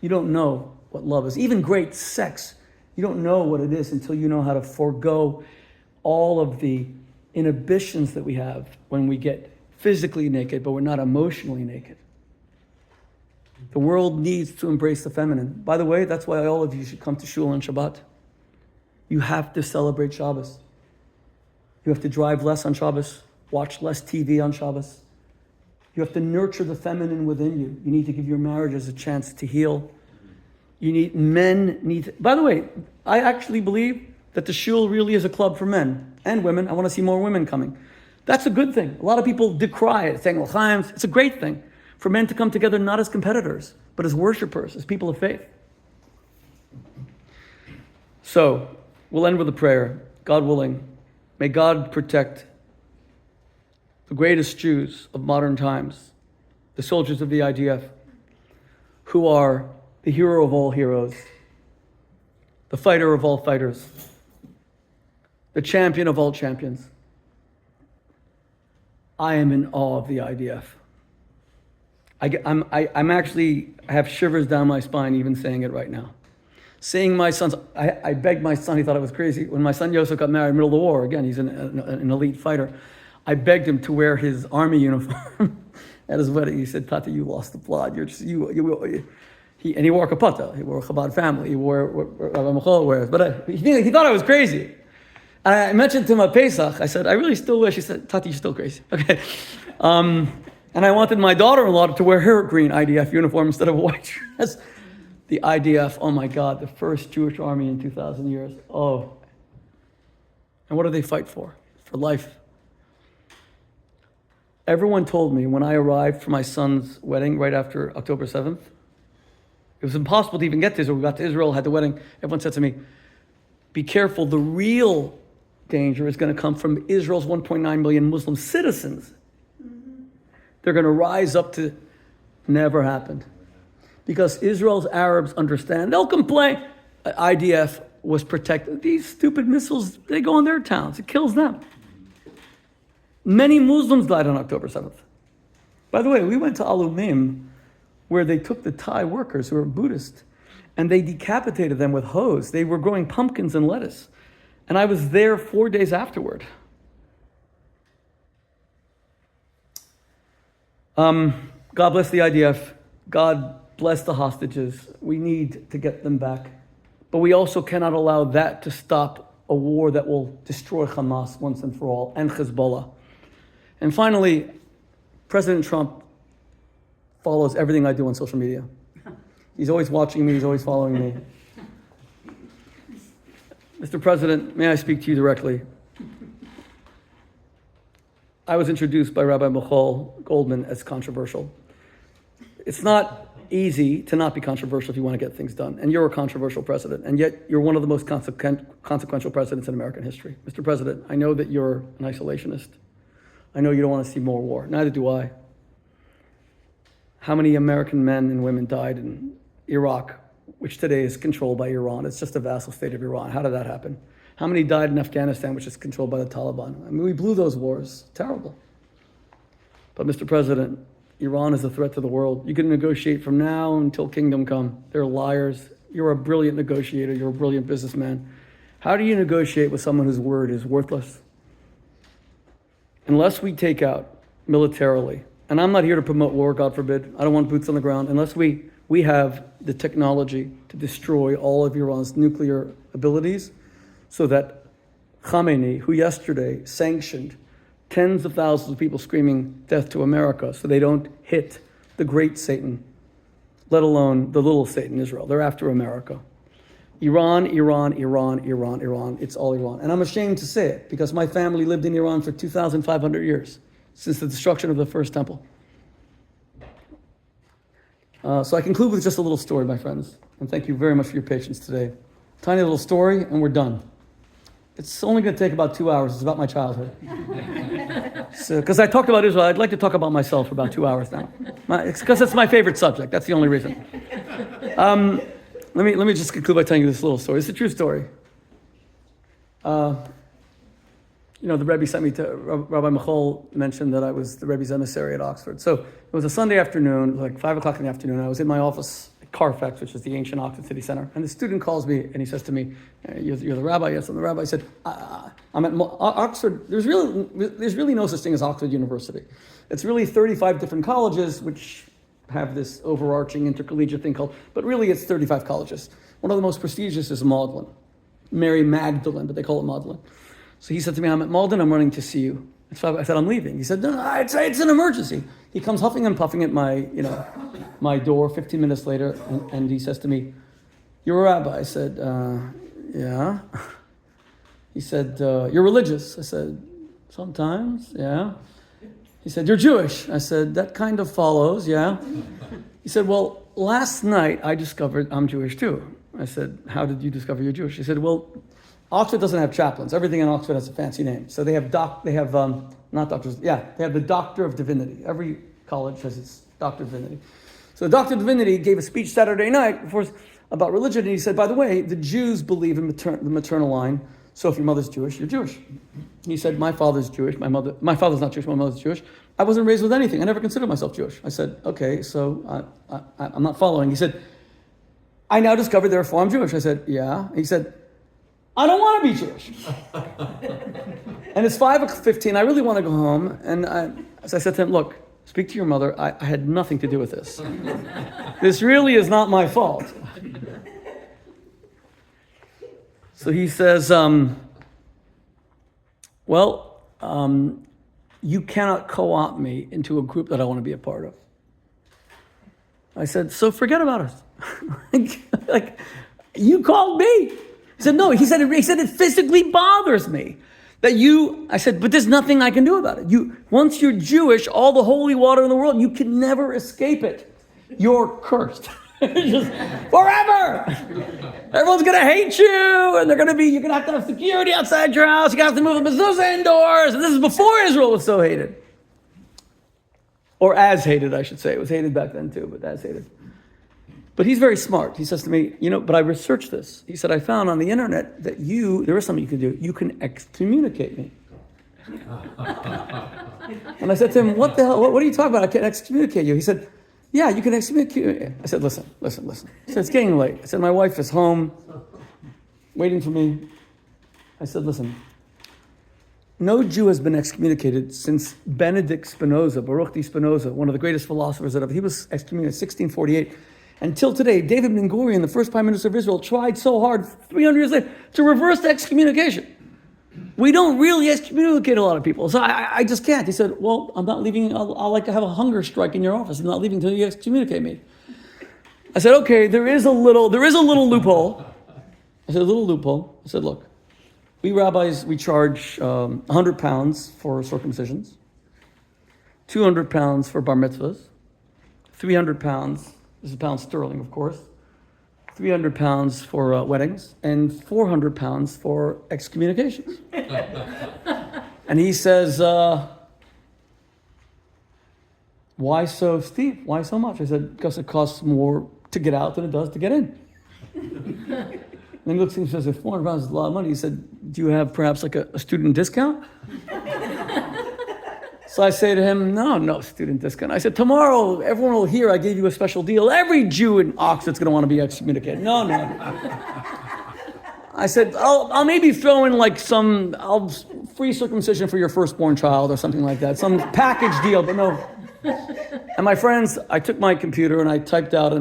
You don't know what love is. Even great sex, you don't know what it is until you know how to forego all of the inhibitions that we have when we get physically naked, but we're not emotionally naked. The world needs to embrace the feminine. By the way, that's why all of you should come to shul on Shabbat. You have to celebrate Shabbos. You have to drive less on Shabbos, watch less TV on Shabbos. You have to nurture the feminine within you. You need to give your marriages a chance to heal. By the way, I actually believe that the shul really is a club for men and women. I want to see more women coming. That's a good thing. A lot of people decry it, saying, L'chaim, it's a great thing for men to come together not as competitors, but as worshipers, as people of faith. So, we'll end with a prayer. God willing, may God protect the greatest Jews of modern times, the soldiers of the IDF, who are the hero of all heroes, the fighter of all fighters, the champion of all champions. I am in awe of the IDF. I have shivers down my spine even saying it right now. Seeing my sons, I begged my son, he thought I was crazy. When my son Yosef got married in the middle of the war, again, he's an elite fighter, I begged him to wear his army uniform at his wedding. He said, Tata, you lost the plot. And he wore a kapata. He wore a Chabad family. He wore what Rabbi Michal wears. But he thought I was crazy. And I mentioned to him at Pesach, I said, I really still wish. He said, Tati, you're still crazy. Okay. And I wanted my daughter-in-law to wear her green IDF uniform instead of a white dress. The IDF, oh my God, the first Jewish army in 2,000 years. Oh. And what do they fight for? For life. Everyone told me when I arrived for my son's wedding right after October 7th, it was impossible to even get to Israel. We got to Israel, had the wedding. Everyone said to me, be careful, the real danger is going to come from Israel's 1.9 million Muslim citizens. They're going to rise up to never happened. Because Israel's Arabs understand, they'll complain. IDF was protected. These stupid missiles, they go in their towns. It kills them. Many Muslims died on October 7th. By the way, we went to Alumim, where they took the Thai workers who were Buddhist, and they decapitated them with hoes. They were growing pumpkins and lettuce. And I was there 4 days afterward. God bless the IDF. God bless the hostages. We need to get them back. But we also cannot allow that to stop a war that will destroy Hamas once and for all, and Hezbollah. And finally, President Trump follows everything I do on social media. He's always watching me, he's always following me. Mr. President, may I speak to you directly? I was introduced by Rabbi Michal Goldman as controversial. It's not easy to not be controversial if you want to get things done. And you're a controversial president, and yet you're one of the most consequential presidents in American history. Mr. President, I know that you're an isolationist. I know you don't want to see more war. Neither do I. How many American men and women died in Iraq, which today is controlled by Iran? It's just a vassal state of Iran. How did that happen? How many died in Afghanistan, which is controlled by the Taliban? I mean, we blew those wars. Terrible. But Mr. President, Iran is a threat to the world. You can negotiate from now until kingdom come. They're liars. You're a brilliant negotiator. You're a brilliant businessman. How do you negotiate with someone whose word is worthless? Unless we take out militarily, and I'm not here to promote war, God forbid. I don't want boots on the ground. Unless we have the technology to destroy all of Iran's nuclear abilities, so that Khamenei, who yesterday sanctioned tens of thousands of people screaming death to America so they don't hit the great Satan, let alone the little Satan, Israel. They're after America. Iran, Iran, Iran, Iran, Iran. It's all Iran. And I'm ashamed to say it because my family lived in Iran for 2,500 years, since the destruction of the first temple. So I conclude with just a little story, my friends. And thank you very much for your patience today. Tiny little story, and we're done. It's only going to take about 2 hours. It's about my childhood. Because I talked about Israel, I'd like to talk about myself for about 2 hours now. Because it's my favorite subject. That's the only reason. Let me just conclude by telling you this little story. It's a true story. The Rebbe sent me to, Rabbi Michal mentioned that I was the Rebbe's emissary at Oxford. So it was a Sunday afternoon, it was like 5 o'clock in the afternoon. I was in my office at Carfax, which is the ancient Oxford City Center. And the student calls me and he says to me, you're the rabbi? Yes, I'm the rabbi. I said, I'm at Oxford. There's really no such thing as Oxford University. It's really 35 different colleges, which have this overarching intercollegiate thing called, but really it's 35 colleges. One of the most prestigious is Magdalen, Mary Magdalene, but they call it Magdalen. So he said to me, I'm at Malden, I'm running to see you. So I said, I'm leaving. He said, no, it's an emergency. He comes huffing and puffing at my door 15 minutes later, and he says to me, you're a rabbi. I said, yeah. He said, you're religious. I said, sometimes, yeah. He said, you're Jewish. I said, that kind of follows, yeah. He said, well, last night I discovered I'm Jewish too. I said, how did you discover you're Jewish? He said, well, Oxford doesn't have chaplains. Everything in Oxford has a fancy name. So they have the Doctor of Divinity. Every college has its Doctor of Divinity. So the Doctor of Divinity gave a speech Saturday night about religion, and he said, by the way, the Jews believe in the maternal line. So if your mother's Jewish, you're Jewish. He said, my father's Jewish. My father's not Jewish. My mother's Jewish. I wasn't raised with anything. I never considered myself Jewish. I said, okay, so I'm not following. He said, I now discovered, therefore, I'm Jewish. I said, yeah. He said, I don't want to be Jewish. And it's 5:15. I really want to go home. And as I said to him, look, speak to your mother. I had nothing to do with this. This really is not my fault. So he says, you cannot co-opt me into a group that I want to be a part of. I said, so forget about it. like, you called me. He said, no, he said it physically bothers me that I said, but there's nothing I can do about it. Once you're Jewish, all the holy water in the world, you can never escape it. You're cursed. Just forever. Everyone's going to hate you, and you're going to have to have security outside your house. You're going to have to move the mezuzah indoors. And this is before Israel was so hated. Or as hated, I should say. It was hated back then too, but as hated. But he's very smart. He says to me, but I researched this. He said, I found on the internet that there is something you can do. You can excommunicate me. And I said to him, what the hell? What are you talking about? I can't excommunicate you. He said, yeah, you can excommunicate me. I said, listen. He said, it's getting late. I said, my wife is home waiting for me. I said, listen, no Jew has been excommunicated since Benedict Spinoza, Baruch di Spinoza, one of the greatest philosophers he was excommunicated in 1648. Until today, David Ben-Gurion, the first prime minister of Israel, tried so hard 300 years later to reverse the excommunication. We don't really excommunicate a lot of people, so I just can't. He said, well, I'm not leaving. I'll like to have a hunger strike in your office. I'm not leaving until you excommunicate me. I said, okay, there is a little loophole. I said, look, we rabbis, we charge 100 pounds for circumcisions, 200 pounds for bar mitzvahs, 300 pounds, this is pounds sterling, of course, 300 pounds for weddings, and 400 pounds for excommunications. And he says, why so steep? Why so much? I said, because it costs more to get out than it does to get in. And he looks at me and says, if 400 pounds is a lot of money, he said, do you have perhaps like a student discount? So I say to him, no student discount. I said, tomorrow everyone will hear I gave you a special deal. Every Jew in Oxford's going to want to be excommunicated. No. I said, I'll maybe throw in like free circumcision for your firstborn child or something like that. Some package deal, but no. And my friends, I took my computer and I typed out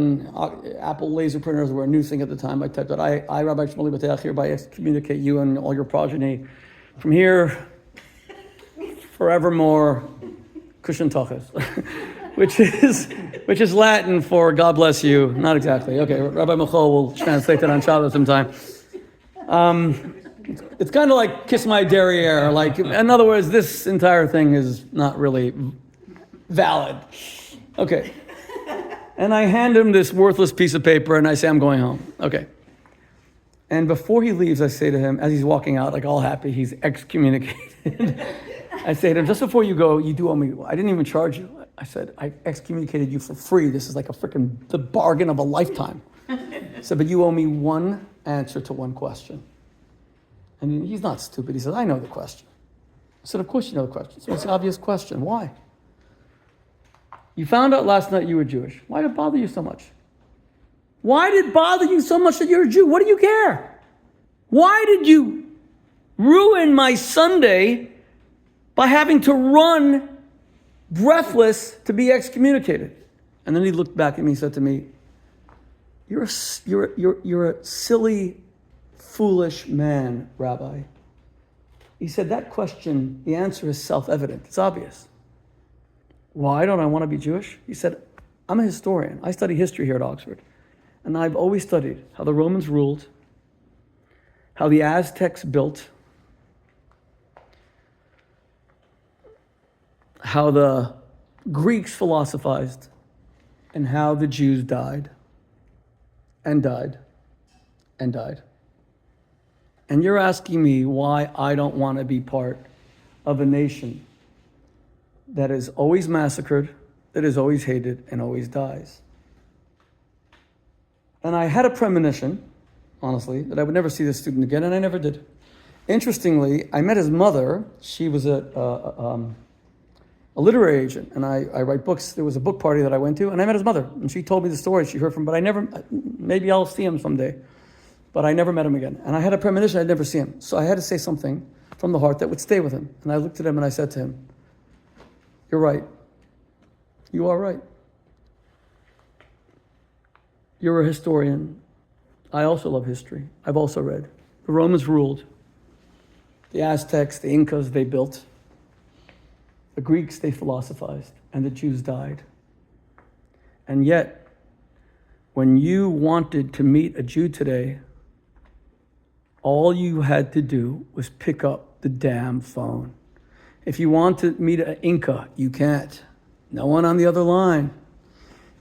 Apple laser printers were a new thing at the time. I typed out, I Rabbi Shmuley Boteach, hereby excommunicate you and all your progeny. From here, forevermore, Kushan Toches, which is Latin for God bless you. Not exactly. Okay, Rabbi Michal will translate that on Chabad sometime. It's kind of like kiss my derriere. Like, in other words, this entire thing is not really valid. Okay. And I hand him this worthless piece of paper and I say, I'm going home. Okay. And before he leaves, I say to him, as he's walking out, like all happy, he's excommunicated. I say to him, just before you go, you do owe me. I didn't even charge you. I said, I excommunicated you for free. This is like the bargain of a lifetime. I said, but you owe me one answer to one question. And he's not stupid. He said, I know the question. I said, of course you know the question. So it's an obvious question. Why? You found out last night you were Jewish. Why did it bother you so much? Why did it bother you so much that you're a Jew? What do you care? Why did you ruin my Sunday by having to run breathless to be excommunicated? And then he looked back at me and said to me, you're a silly, foolish man, Rabbi. He said, that question, the answer is self-evident. It's obvious. Why don't I want to be Jewish? He said, I'm a historian. I study history here at Oxford. And I've always studied how the Romans ruled, how the Aztecs built, how the Greeks philosophized, and how the Jews died, and died, and died. And you're asking me why I don't want to be part of a nation that is always massacred, that is always hated, and always dies. And I had a premonition, honestly, that I would never see this student again, and I never did. Interestingly, I met his mother. She was a literary agent, and I write books. There was a book party that I went to, and I met his mother, and she told me the story she heard from, but I never, maybe I'll see him someday, but I never met him again. And I had a premonition I'd never see him. So I had to say something from the heart that would stay with him. And I looked at him and I said to him, you're right. You are right. You're a historian. I also love history. I've also read. The Romans ruled. The Aztecs, the Incas, they built. The Greeks, they philosophized. And the Jews died. And yet, when you wanted to meet a Jew today, all you had to do was pick up the damn phone. If you want to meet an Inca, you can't. No one on the other line.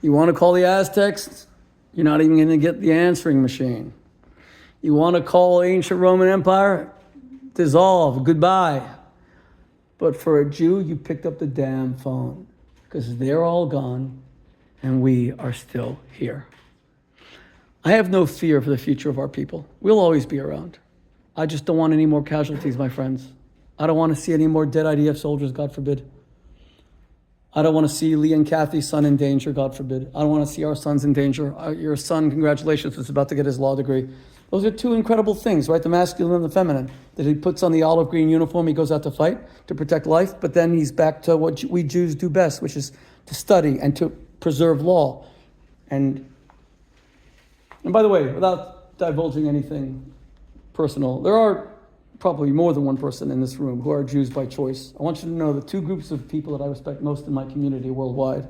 You want to call the Aztecs, you're not even going to get the answering machine. You want to call ancient Roman Empire, dissolve, goodbye. But for a Jew, you picked up the damn phone because they're all gone and we are still here. I have no fear for the future of our people. We'll always be around. I just don't want any more casualties, my friends. I don't want to see any more dead IDF soldiers, God forbid. I don't want to see Lee and Kathy's son in danger, God forbid. I don't want to see our sons in danger. Your son, congratulations, is about to get his law degree. Those are two incredible things, right? The masculine and the feminine. That he puts on the olive green uniform, he goes out to fight to protect life, but then he's back to what we Jews do best, which is to study and to preserve law. And by the way, without divulging anything personal, there are probably more than one person in this room who are Jews by choice. I want you to know the two groups of people that I respect most in my community worldwide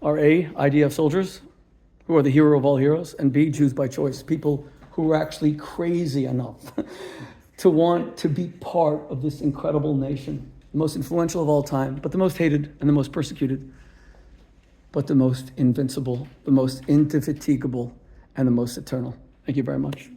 are A, IDF soldiers, who are the hero of all heroes, and B, Jews by choice, people who are actually crazy enough to want to be part of this incredible nation, the most influential of all time, but the most hated and the most persecuted, but the most invincible, the most indefatigable, and the most eternal. Thank you very much.